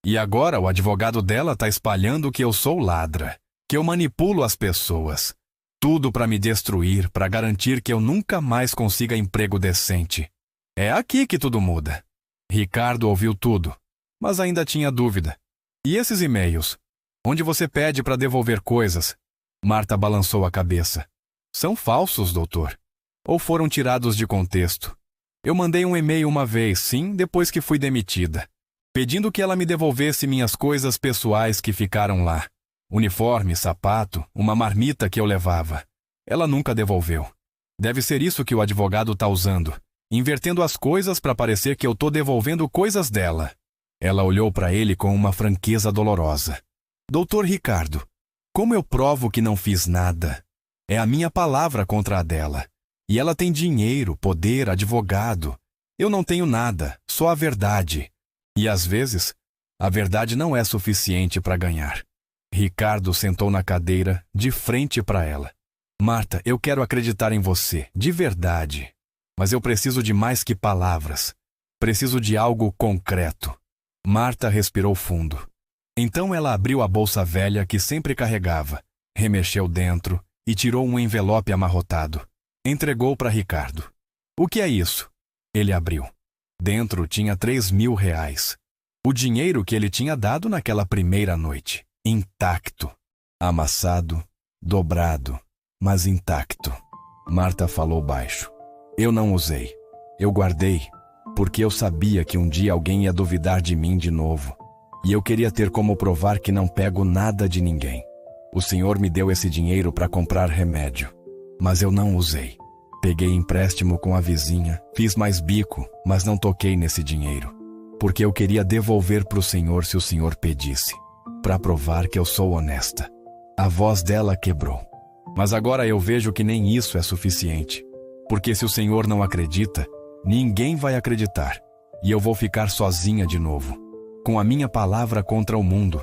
E agora o advogado dela tá espalhando que eu sou ladra, que eu manipulo as pessoas. Tudo para me destruir, para garantir que eu nunca mais consiga emprego decente. É aqui que tudo muda. Ricardo ouviu tudo, mas ainda tinha dúvida. E esses e-mails? Onde você pede para devolver coisas? Marta balançou a cabeça. São falsos, doutor. Ou foram tirados de contexto. Eu mandei um e-mail uma vez, sim, depois que fui demitida, pedindo que ela me devolvesse minhas coisas pessoais que ficaram lá. Uniforme, sapato, uma marmita que eu levava. Ela nunca devolveu. Deve ser isso que o advogado tá usando, invertendo as coisas para parecer que eu tô devolvendo coisas dela. Ela olhou para ele com uma franqueza dolorosa. Doutor Ricardo, como eu provo que não fiz nada? É a minha palavra contra a dela. E ela tem dinheiro, poder, advogado. Eu não tenho nada, só a verdade. E às vezes, a verdade não é suficiente para ganhar. Ricardo sentou na cadeira, de frente para ela. Marta, eu quero acreditar em você, de verdade. Mas eu preciso de mais que palavras. Preciso de algo concreto. Marta respirou fundo. Então ela abriu a bolsa velha que sempre carregava, remexeu dentro e tirou um envelope amarrotado. Entregou para Ricardo. O que é isso? Ele abriu. Dentro tinha 3.000 reais. O dinheiro que ele tinha dado naquela primeira noite. Intacto. Amassado, dobrado, mas intacto. Marta falou baixo. Eu não usei. Eu guardei, porque eu sabia que um dia alguém ia duvidar de mim de novo. E eu queria ter como provar que não pego nada de ninguém. O senhor me deu esse dinheiro para comprar remédio. Mas eu não usei. Peguei empréstimo com a vizinha, fiz mais bico, mas não toquei nesse dinheiro. Porque eu queria devolver para o senhor se o senhor pedisse. Para provar que eu sou honesta. A voz dela quebrou. Mas agora eu vejo que nem isso é suficiente. Porque se o senhor não acredita, ninguém vai acreditar. E eu vou ficar sozinha de novo. Com a minha palavra contra o mundo.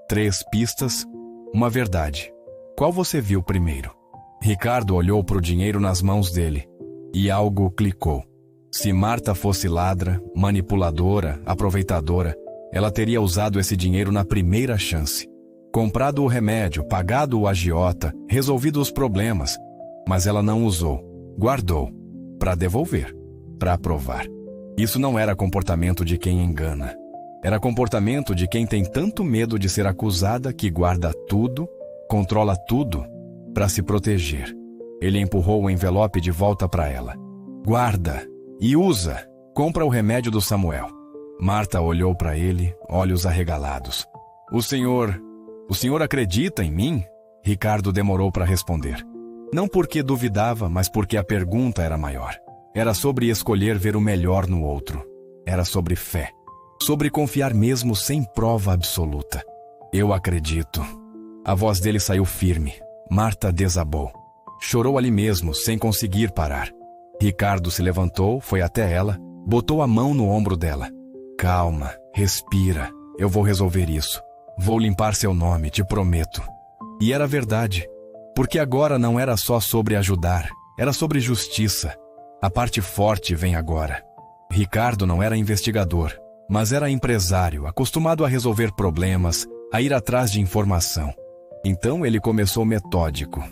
3 pistas, uma verdade. Qual você viu primeiro? Ricardo olhou para o dinheiro nas mãos dele. E algo clicou. Se Marta fosse ladra, manipuladora, aproveitadora, ela teria usado esse dinheiro na primeira chance. Comprado o remédio, pagado o agiota, resolvido os problemas. Mas ela não usou. Guardou. Para devolver. Para provar. Isso não era comportamento de quem engana. Era comportamento de quem tem tanto medo de ser acusada que guarda tudo, controla tudo, para se proteger. Ele empurrou o envelope de volta para ela. Guarda e usa. Compra o remédio do Samuel. Marta olhou para ele, olhos arregalados. O senhor acredita em mim? Ricardo demorou para responder. Não porque duvidava, mas porque a pergunta era maior. Era sobre escolher ver o melhor no outro. Era sobre fé. Sobre confiar mesmo sem prova absoluta. Eu acredito. A voz dele saiu firme. Marta desabou. Chorou ali mesmo, sem conseguir parar. Ricardo se levantou, foi até ela, botou a mão no ombro dela. Calma, respira. Eu vou resolver isso. Vou limpar seu nome, te prometo. E era verdade. Porque agora não era só sobre ajudar, era sobre justiça. A parte forte vem agora. Ricardo não era investigador, mas era empresário, acostumado a resolver problemas, a ir atrás de informação. Então ele começou metódico.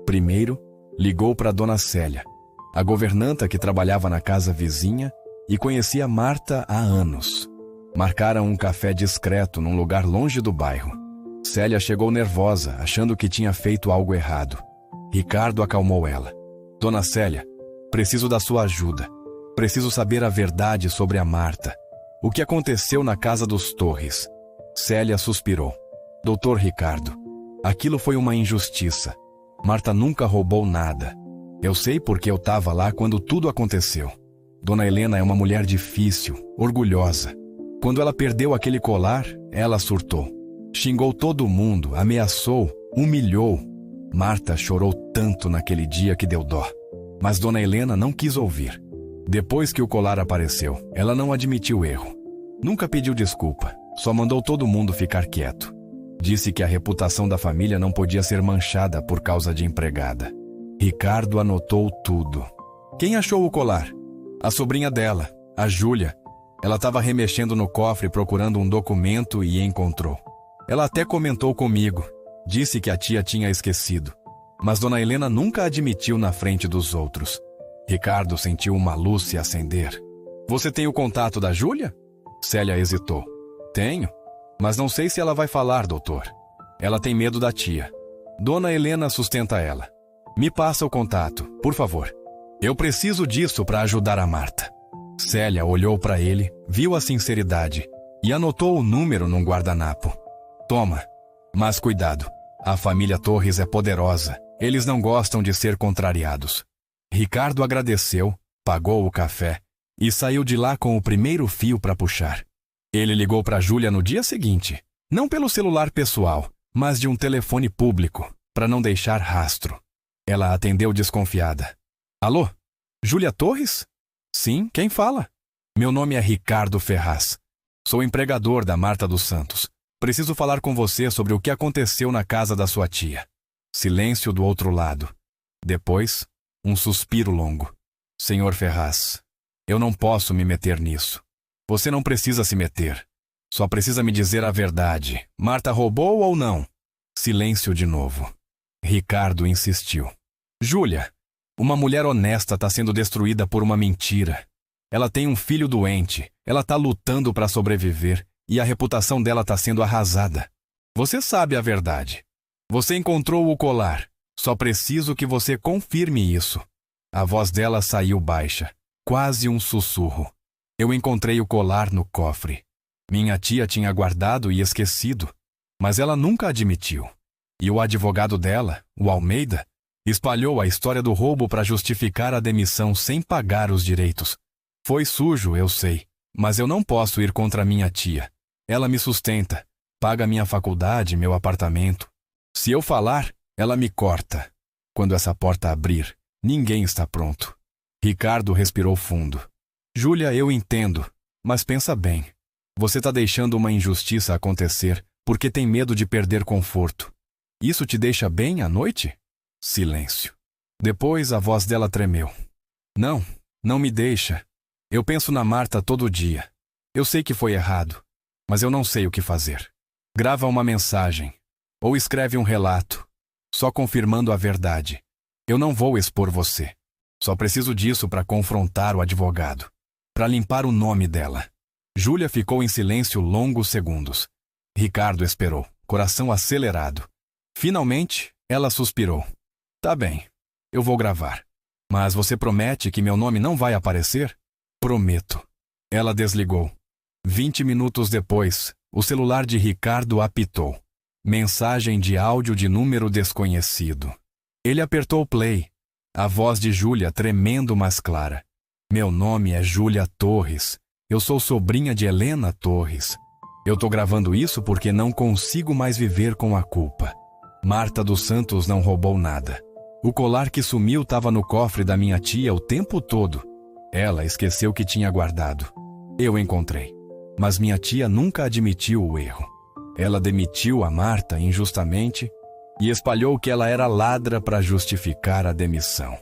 Primeiro, ligou para Dona Célia, a governanta que trabalhava na casa vizinha e conhecia Marta há anos. Marcaram um café discreto num lugar longe do bairro. Célia chegou nervosa, achando que tinha feito algo errado. Ricardo acalmou ela. Dona Célia, preciso da sua ajuda. Preciso saber a verdade sobre a Marta. O que aconteceu na casa dos Torres? Célia suspirou. Doutor Ricardo, aquilo foi uma injustiça. Marta nunca roubou nada. Eu sei porque eu estava lá quando tudo aconteceu. Dona Helena é uma mulher difícil, orgulhosa. Quando ela perdeu aquele colar, ela surtou. Xingou todo mundo, ameaçou, humilhou. Marta chorou tanto naquele dia que deu dó. Mas Dona Helena não quis ouvir. Depois que o colar apareceu, ela não admitiu o erro. Nunca pediu desculpa, só mandou todo mundo ficar quieto. Disse que a reputação da família não podia ser manchada por causa de empregada. Ricardo anotou tudo. Quem achou o colar? A sobrinha dela, a Júlia. Ela estava remexendo no cofre procurando um documento e encontrou. Ela até comentou comigo. Disse que a tia tinha esquecido. Mas Dona Helena nunca admitiu na frente dos outros. Ricardo sentiu uma luz se acender. Você tem o contato da Júlia? Célia hesitou. Tenho, mas não sei se ela vai falar, doutor. Ela tem medo da tia. Dona Helena sustenta ela. Me passa o contato, por favor. Eu preciso disso para ajudar a Marta. Célia olhou para ele, viu a sinceridade e anotou o número num guardanapo. Toma, mas cuidado. A família Torres é poderosa. Eles não gostam de ser contrariados. Ricardo agradeceu, pagou o café e saiu de lá com o primeiro fio para puxar. Ele ligou para Júlia no dia seguinte, não pelo celular pessoal, mas de um telefone público, para não deixar rastro. Ela atendeu desconfiada. Alô? Júlia Torres? Sim, quem fala? Meu nome é Ricardo Ferraz. Sou empregador da Marta dos Santos. Preciso falar com você sobre o que aconteceu na casa da sua tia. Silêncio do outro lado. Depois, um suspiro longo. Senhor Ferraz, eu não posso me meter nisso. Você não precisa se meter. Só precisa me dizer a verdade. Marta roubou ou não? Silêncio de novo. Ricardo insistiu. Júlia, uma mulher honesta está sendo destruída por uma mentira. Ela tem um filho doente. Ela está lutando para sobreviver e a reputação dela está sendo arrasada. Você sabe a verdade. Você encontrou o colar. Só preciso que você confirme isso. A voz dela saiu baixa, quase um sussurro. Eu encontrei o colar no cofre. Minha tia tinha guardado e esquecido, mas ela nunca admitiu. E o advogado dela, o Almeida, espalhou a história do roubo para justificar a demissão sem pagar os direitos. Foi sujo, eu sei, mas eu não posso ir contra minha tia. Ela me sustenta, paga minha faculdade, meu apartamento. Se eu falar, ela me corta. Quando essa porta abrir, ninguém está pronto. Ricardo respirou fundo. Júlia, eu entendo, mas pensa bem. Você está deixando uma injustiça acontecer porque tem medo de perder conforto. Isso te deixa bem à noite? Silêncio. Depois a voz dela tremeu. Não, não me deixa. Eu penso na Marta todo dia. Eu sei que foi errado, mas eu não sei o que fazer. Grava uma mensagem, ou escreve um relato, só confirmando a verdade. Eu não vou expor você. Só preciso disso para confrontar o advogado, para limpar o nome dela. Júlia ficou em silêncio longos segundos. Ricardo esperou, coração acelerado. Finalmente, ela suspirou. Tá bem, eu vou gravar. Mas você promete que meu nome não vai aparecer? Prometo. Ela desligou. 20 minutos depois, o celular de Ricardo apitou. Mensagem de áudio de número desconhecido. Ele apertou play. A voz de Júlia tremendo mas clara. Meu nome é Júlia Torres. Eu sou sobrinha de Helena Torres. Eu tô gravando isso porque não consigo mais viver com a culpa. Marta dos Santos não roubou nada. O colar que sumiu estava no cofre da minha tia o tempo todo. Ela esqueceu que tinha guardado. Eu encontrei. Mas minha tia nunca admitiu o erro. Ela demitiu a Marta injustamente e espalhou que ela era ladra para justificar a demissão.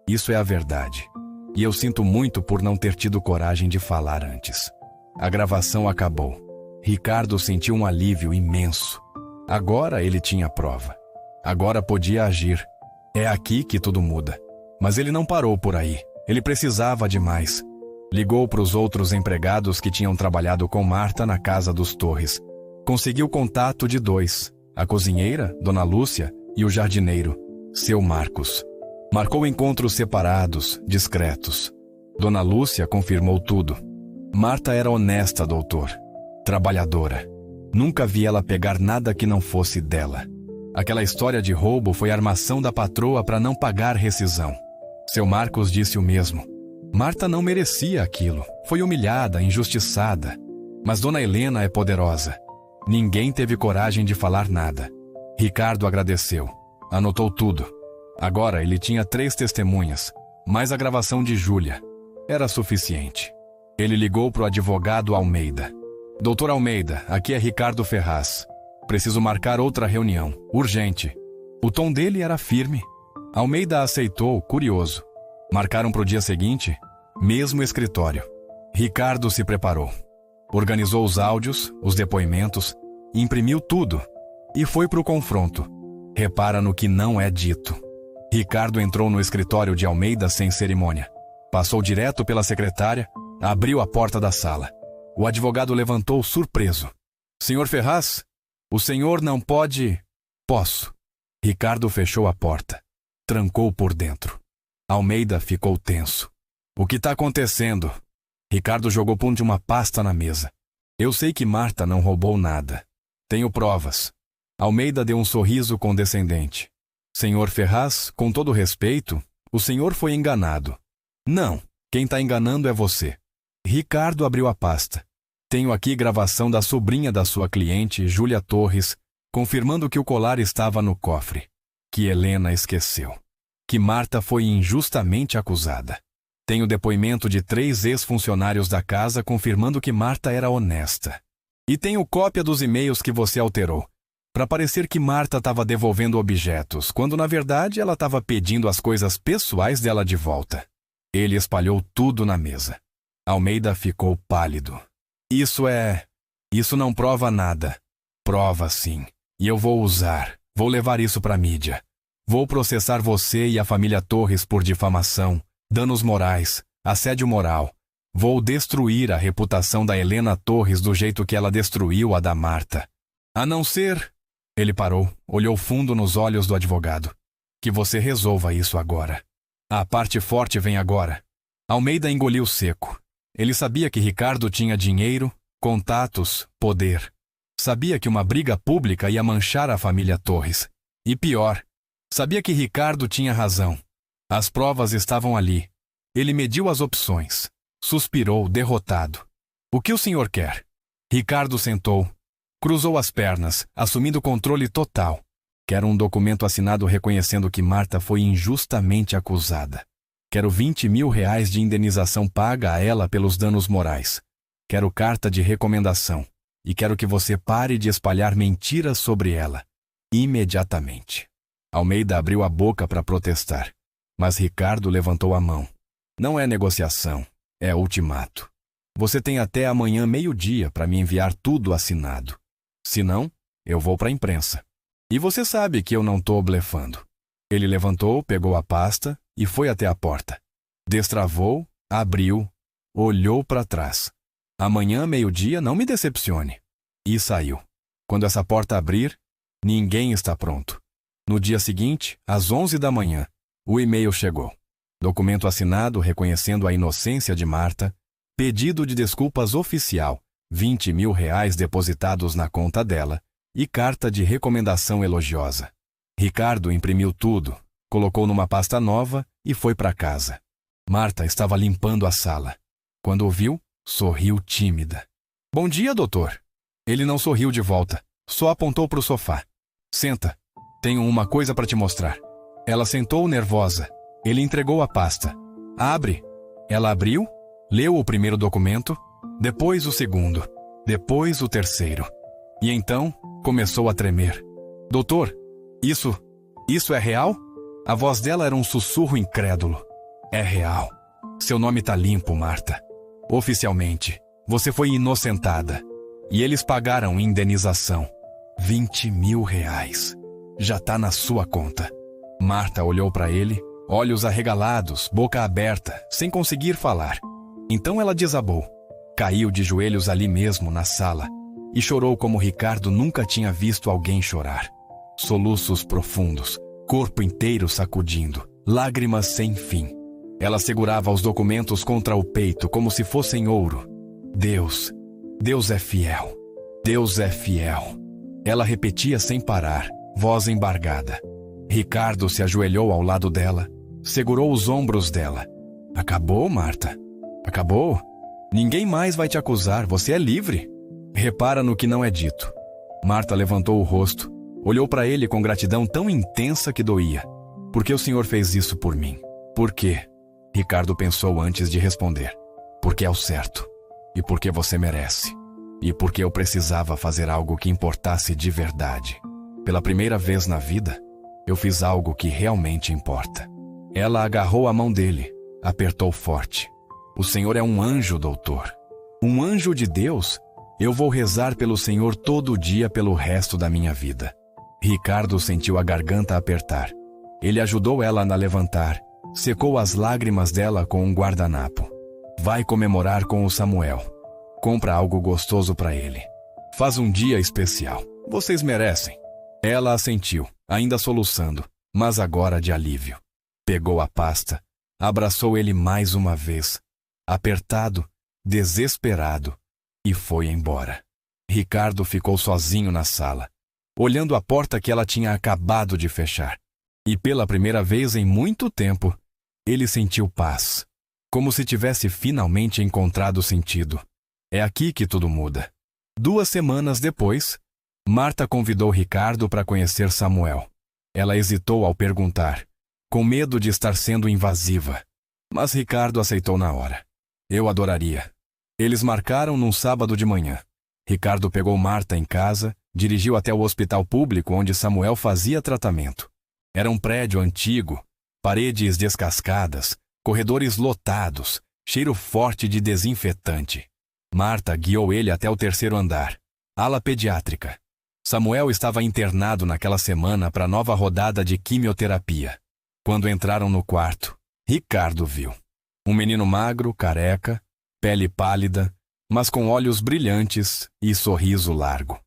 Isso é a verdade. E eu sinto muito por não ter tido coragem de falar antes. A gravação acabou. Ricardo sentiu um alívio imenso. Agora ele tinha prova. Agora podia agir. É aqui que tudo muda. Mas ele não parou por aí. Ele precisava de mais. Ligou para os outros empregados que tinham trabalhado com Marta na casa dos Torres. Conseguiu contato de 2. A cozinheira, Dona Lúcia, e o jardineiro, seu Marcos. Marcou encontros separados, discretos. Dona Lúcia confirmou tudo. Marta era honesta, doutor. Trabalhadora. Nunca vi ela pegar nada que não fosse dela. Aquela história de roubo foi armação da patroa para não pagar rescisão. Seu Marcos disse o mesmo. Marta não merecia aquilo. Foi humilhada, injustiçada. Mas Dona Helena é poderosa. Ninguém teve coragem de falar nada. Ricardo agradeceu. Anotou tudo. Agora ele tinha 3 testemunhas, mais a gravação de Júlia. Era suficiente. Ele ligou para o advogado Almeida. Doutor Almeida, aqui é Ricardo Ferraz. Preciso marcar outra reunião, urgente. O tom dele era firme. Almeida aceitou, curioso. Marcaram para o dia seguinte, mesmo escritório. Ricardo se preparou. Organizou os áudios, os depoimentos, imprimiu tudo e foi para o confronto. Repara no que não é dito. Ricardo entrou no escritório de Almeida sem cerimônia. Passou direto pela secretária, abriu a porta da sala. O advogado levantou surpreso. Senhor Ferraz, o senhor não pode... Posso. Ricardo fechou a porta. Trancou por dentro. Almeida ficou tenso. O que está acontecendo? Ricardo jogou punho de uma pasta na mesa. Eu sei que Marta não roubou nada. Tenho provas. Almeida deu um sorriso condescendente. Senhor Ferraz, com todo respeito, o senhor foi enganado. Não, quem está enganando é você. Ricardo abriu a pasta. Tenho aqui gravação da sobrinha da sua cliente, Júlia Torres, confirmando que o colar estava no cofre. Que Helena esqueceu. Que Marta foi injustamente acusada. Tenho depoimento de 3 ex-funcionários da casa confirmando que Marta era honesta. E tenho cópia dos e-mails que você alterou, para parecer que Marta estava devolvendo objetos, quando na verdade ela estava pedindo as coisas pessoais dela de volta. Ele espalhou tudo na mesa. Almeida ficou pálido. Isso não prova nada. Prova sim. E eu vou levar isso para a mídia. Vou processar você e a família Torres por difamação, danos morais, assédio moral. Vou destruir a reputação da Helena Torres do jeito que ela destruiu a da Marta. A não ser... Ele parou, olhou fundo nos olhos do advogado. Que você resolva isso agora. A parte forte vem agora. Almeida engoliu seco. Ele sabia que Ricardo tinha dinheiro, contatos, poder. Sabia que uma briga pública ia manchar a família Torres. E pior, sabia que Ricardo tinha razão. As provas estavam ali. Ele mediu as opções. Suspirou, derrotado. O que o senhor quer? Ricardo sentou. Cruzou as pernas, assumindo controle total. Quero um documento assinado reconhecendo que Marta foi injustamente acusada. Quero 20 mil reais de indenização paga a ela pelos danos morais. Quero carta de recomendação. E quero que você pare de espalhar mentiras sobre ela. Imediatamente. Almeida abriu a boca para protestar. Mas Ricardo levantou a mão. Não é negociação, é ultimato. Você tem até amanhã 12:00 para me enviar tudo assinado. Se não, eu vou para a imprensa. E você sabe que eu não estou blefando. Ele levantou, pegou a pasta e foi até a porta. Destravou, abriu, olhou para trás. Amanhã, 12:00, não me decepcione. E saiu. Quando essa porta abrir, ninguém está pronto. No dia seguinte, às 11 da manhã, o e-mail chegou. Documento assinado reconhecendo a inocência de Marta, pedido de desculpas oficial, 20 mil reais depositados na conta dela e carta de recomendação elogiosa. Ricardo imprimiu tudo, colocou numa pasta nova e foi para casa. Marta estava limpando a sala. Quando o viu, sorriu tímida. Bom dia, doutor. Ele não sorriu de volta, só apontou para o sofá. Senta, tenho uma coisa para te mostrar. Ela sentou nervosa. Ele entregou a pasta. Abre. Ela abriu, leu o primeiro documento, depois o segundo, depois o terceiro. E então começou a tremer. Doutor, isso é real? A voz dela era um sussurro incrédulo. É real. Seu nome tá limpo, Marta. Oficialmente, você foi inocentada. E eles pagaram indenização. 20 mil reais. Já tá na sua conta. Marta olhou para ele, olhos arregalados, boca aberta, sem conseguir falar. Então ela desabou. Caiu de joelhos ali mesmo, na sala, e chorou como Ricardo nunca tinha visto alguém chorar. Soluços profundos, corpo inteiro sacudindo, lágrimas sem fim. Ela segurava os documentos contra o peito como se fossem ouro. Deus é fiel. Deus é fiel. Ela repetia sem parar, voz embargada. Ricardo se ajoelhou ao lado dela, segurou os ombros dela. Acabou, Marta? Acabou? Ninguém mais vai te acusar, você é livre. Repara no que não é dito. Marta levantou o rosto, olhou para ele com gratidão tão intensa que doía. Por que o senhor fez isso por mim? Por quê? Ricardo pensou antes de responder. Porque é o certo. E porque você merece. E porque eu precisava fazer algo que importasse de verdade. Pela primeira vez na vida, Eu fiz algo que realmente importa. Ela agarrou a mão dele, apertou forte. O Senhor é um anjo, doutor. Um anjo de Deus? Eu vou rezar pelo Senhor todo dia pelo resto da minha vida. Ricardo sentiu a garganta apertar. Ele ajudou ela a levantar, secou as lágrimas dela com um guardanapo. Vai comemorar com o Samuel. Compra algo gostoso para ele. Faz um dia especial. Vocês merecem. Ela assentiu, ainda soluçando, mas agora de alívio. Pegou a pasta, abraçou ele mais uma vez, apertado, desesperado, e foi embora. Ricardo ficou sozinho na sala, olhando a porta que ela tinha acabado de fechar. E pela primeira vez em muito tempo, ele sentiu paz, como se tivesse finalmente encontrado sentido. É aqui que tudo muda. 2 semanas depois, Marta convidou Ricardo para conhecer Samuel. Ela hesitou ao perguntar, com medo de estar sendo invasiva. Mas Ricardo aceitou na hora. Eu adoraria. Eles marcaram num sábado de manhã. Ricardo pegou Marta em casa, dirigiu até o hospital público onde Samuel fazia tratamento. Era um prédio antigo, paredes descascadas, corredores lotados, cheiro forte de desinfetante. Marta guiou ele até o 3º andar, ala pediátrica. Samuel estava internado naquela semana para a nova rodada de quimioterapia. Quando entraram no quarto, Ricardo viu. Um menino magro, careca, pele pálida, mas com olhos brilhantes e sorriso largo.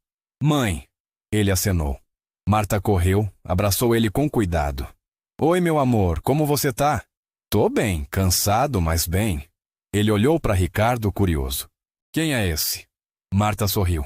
Mãe! Ele acenou. Marta correu, abraçou ele com cuidado. Oi, meu amor, como você tá? Tô bem, cansado, mas bem. Ele olhou para Ricardo curioso. Quem é esse? Marta sorriu.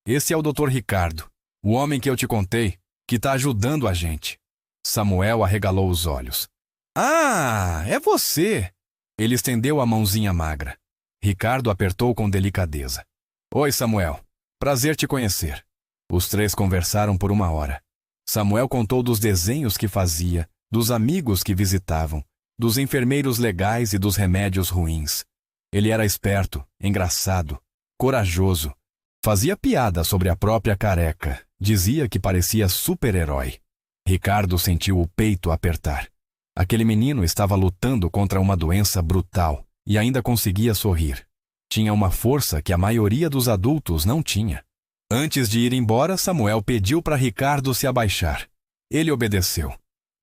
Esse é o Dr. Ricardo, o homem que eu te contei, que tá ajudando a gente. Samuel arregalou os olhos. Ah, é você! Ele estendeu a mãozinha magra. Ricardo apertou com delicadeza. Oi, Samuel. Prazer te conhecer. Os 3 conversaram por 1 hora. Samuel contou dos desenhos que fazia, dos amigos que visitavam, dos enfermeiros legais e dos remédios ruins. Ele era esperto, engraçado, corajoso. Fazia piada sobre a própria careca. Dizia que parecia super-herói. Ricardo sentiu o peito apertar. Aquele menino estava lutando contra uma doença brutal e ainda conseguia sorrir. Tinha uma força que a maioria dos adultos não tinha. Antes de ir embora, Samuel pediu para Ricardo se abaixar. Ele obedeceu.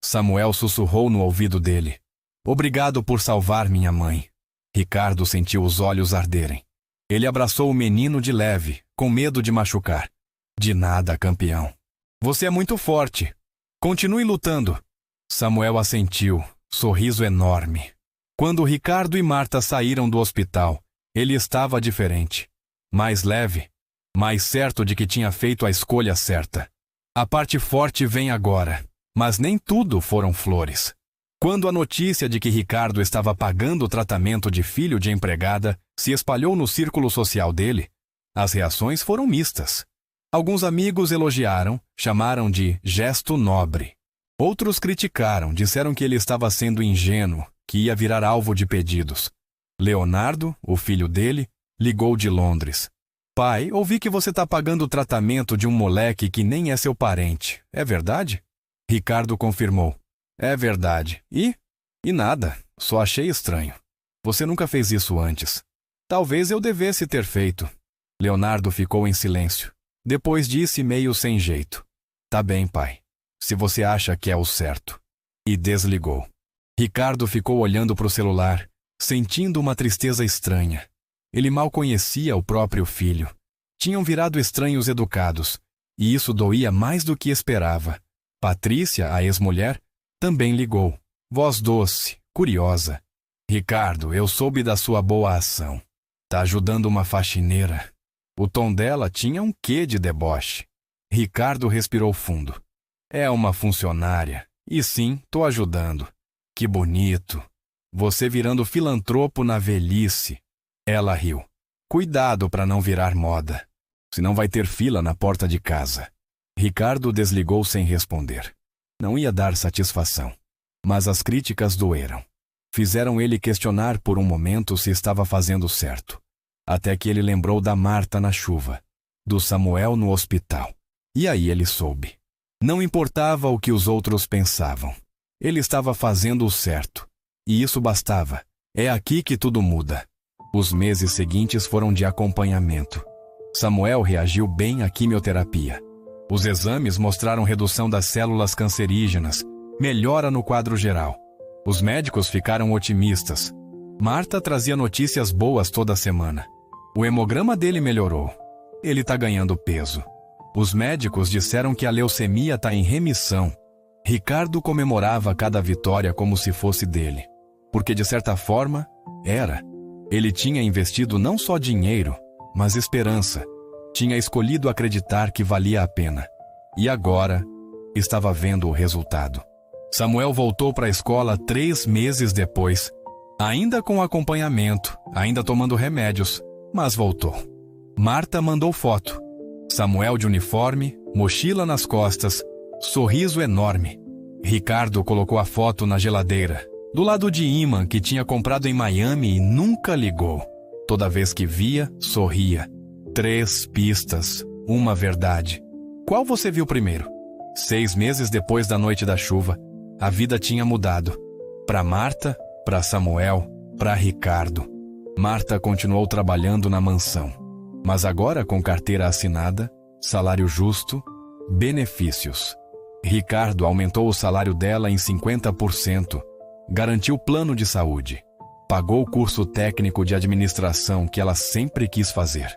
Samuel sussurrou no ouvido dele. Obrigado por salvar minha mãe. Ricardo sentiu os olhos arderem. Ele abraçou o menino de leve, com medo de machucar. De nada, campeão. Você é muito forte. Continue lutando. Samuel assentiu, sorriso enorme. Quando Ricardo e Marta saíram do hospital, ele estava diferente. Mais leve, mais certo de que tinha feito a escolha certa. A parte forte vem agora, mas nem tudo foram flores. Quando a notícia de que Ricardo estava pagando o tratamento de filho de empregada se espalhou no círculo social dele, as reações foram mistas. Alguns amigos elogiaram, chamaram de gesto nobre. Outros criticaram, disseram que ele estava sendo ingênuo, que ia virar alvo de pedidos. Leonardo, o filho dele, ligou de Londres. Pai, ouvi que você está pagando o tratamento de um moleque que nem é seu parente. É verdade? Ricardo confirmou. É verdade. E nada, só achei estranho. Você nunca fez isso antes. Talvez eu devesse ter feito. Leonardo ficou em silêncio. Depois disse meio sem jeito. Tá bem, pai. Se você acha que é o certo. E desligou. Ricardo ficou olhando para o celular, sentindo uma tristeza estranha. Ele mal conhecia o próprio filho. Tinham virado estranhos educados, e isso doía mais do que esperava. Patrícia, a ex-mulher, também ligou. Voz doce, curiosa. Ricardo, eu soube da sua boa ação. Tá ajudando uma faxineira. O tom dela tinha um quê de deboche. Ricardo respirou fundo. É uma funcionária. E sim, tô ajudando. Que bonito. Você virando filantropo na velhice. Ela riu. Cuidado para não virar moda. Senão vai ter fila na porta de casa. Ricardo desligou sem responder. Não ia dar satisfação. Mas as críticas doeram. Fizeram ele questionar por um momento se estava fazendo certo. Até que ele lembrou da Marta na chuva, do Samuel no hospital. E aí ele soube. Não importava o que os outros pensavam. Ele estava fazendo o certo. E isso bastava. É aqui que tudo muda. Os meses seguintes foram de acompanhamento. Samuel reagiu bem à quimioterapia. Os exames mostraram redução das células cancerígenas, melhora no quadro geral. Os médicos ficaram otimistas. Marta trazia notícias boas toda semana. O hemograma dele melhorou. Ele está ganhando peso. Os médicos disseram que a leucemia está em remissão. Ricardo comemorava cada vitória como se fosse dele. Porque, de certa forma, era. Ele tinha investido não só dinheiro, mas esperança. Tinha escolhido acreditar que valia a pena. E agora, estava vendo o resultado. Samuel voltou para a escola 3 meses depois. Ainda com acompanhamento, ainda tomando remédios, mas voltou. Marta mandou foto. Samuel de uniforme, mochila nas costas, sorriso enorme. Ricardo colocou a foto na geladeira, do lado de ímã que tinha comprado em Miami e nunca ligou. Toda vez que via, sorria. 3 pistas, uma verdade. Qual você viu primeiro? 6 meses depois da noite da chuva, a vida tinha mudado. Para Marta, para Samuel, para Ricardo. Marta continuou trabalhando na mansão, mas agora com carteira assinada, salário justo, benefícios. Ricardo aumentou o salário dela em 50%, garantiu plano de saúde, pagou o curso técnico de administração que ela sempre quis fazer.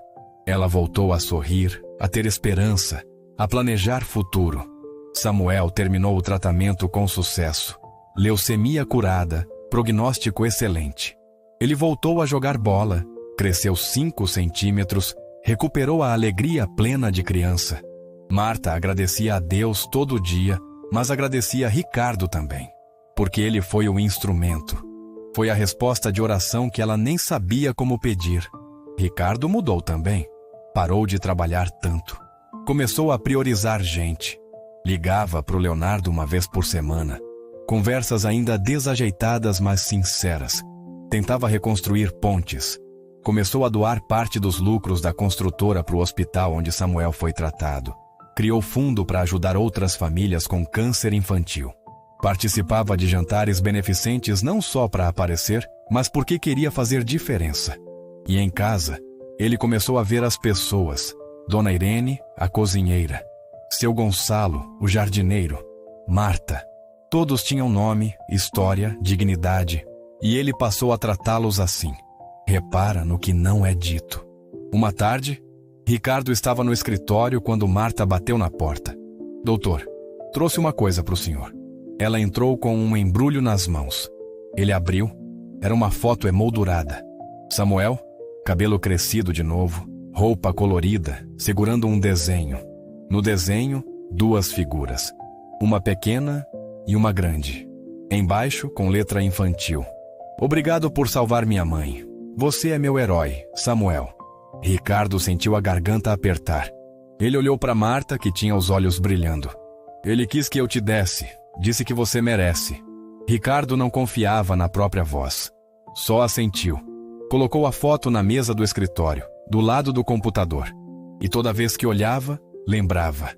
Ela voltou a sorrir, a ter esperança, a planejar futuro. Samuel terminou o tratamento com sucesso. Leucemia curada, prognóstico excelente. Ele voltou a jogar bola, cresceu 5 centímetros, recuperou a alegria plena de criança. Marta agradecia a Deus todo dia, mas agradecia a Ricardo também, porque ele foi o instrumento. Foi a resposta de oração que ela nem sabia como pedir. Ricardo mudou também. Parou de trabalhar tanto. Começou a priorizar gente. Ligava para o Leonardo uma vez por semana. Conversas ainda desajeitadas, mas sinceras. Tentava reconstruir pontes. Começou a doar parte dos lucros da construtora para o hospital onde Samuel foi tratado. Criou fundo para ajudar outras famílias com câncer infantil. Participava de jantares beneficentes não só para aparecer, mas porque queria fazer diferença. E em casa, ele começou a ver as pessoas. Dona Irene, a cozinheira. Seu Gonçalo, o jardineiro. Marta. Todos tinham nome, história, dignidade. E ele passou a tratá-los assim. Repara no que não é dito. Uma tarde, Ricardo estava no escritório quando Marta bateu na porta. Doutor, trouxe uma coisa para o senhor. Ela entrou com um embrulho nas mãos. Ele abriu. Era uma foto emoldurada. Samuel, cabelo crescido de novo, roupa colorida, segurando um desenho. No desenho, 2 figuras. Uma pequena e uma grande. Embaixo, com letra infantil. Obrigado por salvar minha mãe. Você é meu herói, Samuel. Ricardo sentiu a garganta apertar. Ele olhou para Marta, que tinha os olhos brilhando. Ele quis que eu te desse. Disse que você merece. Ricardo não confiava na própria voz. Só assentiu. Colocou a foto na mesa do escritório, do lado do computador. E toda vez que olhava, lembrava.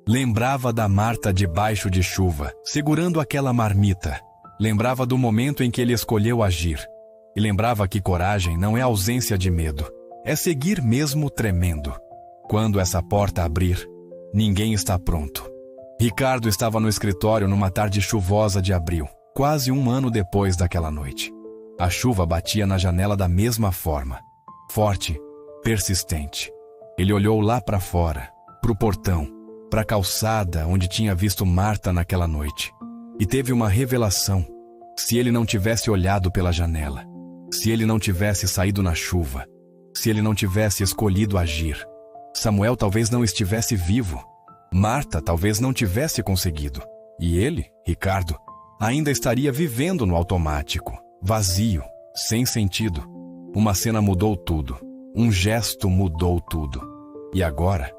Lembrava da Marta debaixo de chuva, segurando aquela marmita. Lembrava do momento em que ele escolheu agir. E lembrava que coragem não é ausência de medo. É seguir mesmo tremendo. Quando essa porta abrir, ninguém está pronto. Ricardo estava no escritório numa tarde chuvosa de abril, quase 1 ano depois daquela noite. A chuva batia na janela da mesma forma. Forte, persistente. Ele olhou lá para fora, para o portão, para a calçada onde tinha visto Marta naquela noite. E teve uma revelação. Se ele não tivesse olhado pela janela, se ele não tivesse saído na chuva, se ele não tivesse escolhido agir, Samuel talvez não estivesse vivo. Marta talvez não tivesse conseguido. E ele, Ricardo, ainda estaria vivendo no automático, vazio, sem sentido. Uma cena mudou tudo. Um gesto mudou tudo. E agora,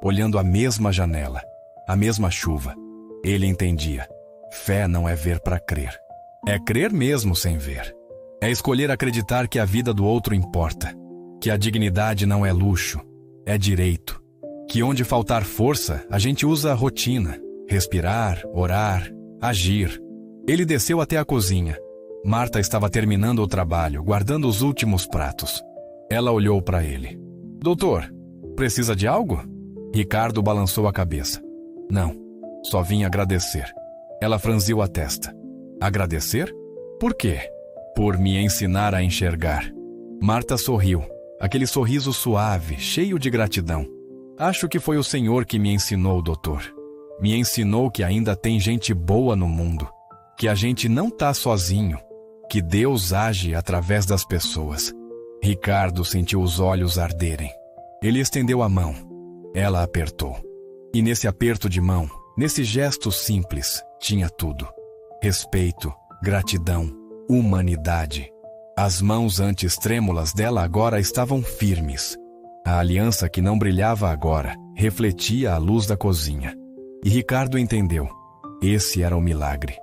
olhando a mesma janela, a mesma chuva, ele entendia. Fé não é ver para crer. É crer mesmo sem ver. É escolher acreditar que a vida do outro importa. Que a dignidade não é luxo, é direito. Que onde faltar força, a gente usa a rotina. Respirar, orar, agir. Ele desceu até a cozinha. Marta estava terminando o trabalho, guardando os últimos pratos. Ela olhou para ele. Doutor, precisa de algo? Ricardo balançou a cabeça. Não, só vim agradecer. Ela franziu a testa. Agradecer? Por quê? Por me ensinar a enxergar. Marta sorriu, aquele sorriso suave, cheio de gratidão. Acho que foi o Senhor que me ensinou, doutor. Me ensinou que ainda tem gente boa no mundo, que a gente não tá sozinho, que Deus age através das pessoas. Ricardo sentiu os olhos arderem. Ele estendeu a mão. Ela apertou. E nesse aperto de mão, nesse gesto simples, tinha tudo. Respeito, gratidão, humanidade. As mãos antes trêmulas dela agora estavam firmes. A aliança que não brilhava agora refletia a luz da cozinha. E Ricardo entendeu. Esse era o milagre.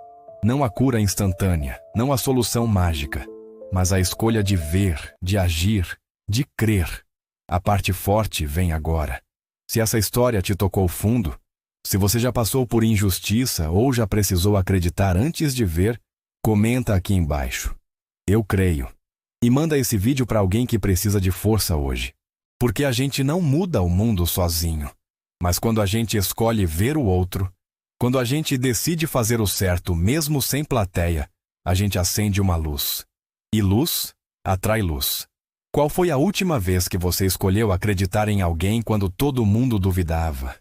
Não a cura instantânea, não a solução mágica, mas a escolha de ver, de agir, de crer. A parte forte vem agora. Se essa história te tocou fundo, se você já passou por injustiça ou já precisou acreditar antes de ver, comenta aqui embaixo. Eu creio. E manda esse vídeo para alguém que precisa de força hoje. Porque a gente não muda o mundo sozinho. Mas quando a gente escolhe ver o outro, quando a gente decide fazer o certo mesmo sem plateia, a gente acende uma luz. E luz atrai luz. Qual foi a última vez que você escolheu acreditar em alguém quando todo mundo duvidava?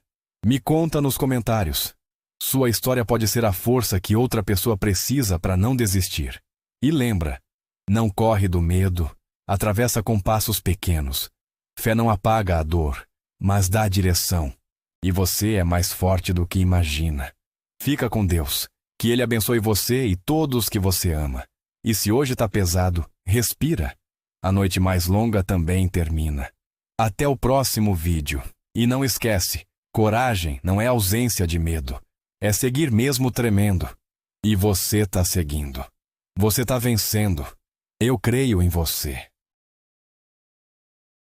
Me conta nos comentários. Sua história pode ser a força que outra pessoa precisa para não desistir. E lembra, não corre do medo, atravessa com passos pequenos. Fé não apaga a dor, mas dá direção. E você é mais forte do que imagina. Fica com Deus, que Ele abençoe você e todos que você ama. E se hoje tá pesado, respira. A noite mais longa também termina. Até o próximo vídeo. E não esquece, coragem não é ausência de medo. É seguir mesmo tremendo. E você tá seguindo. Você tá vencendo. Eu creio em você.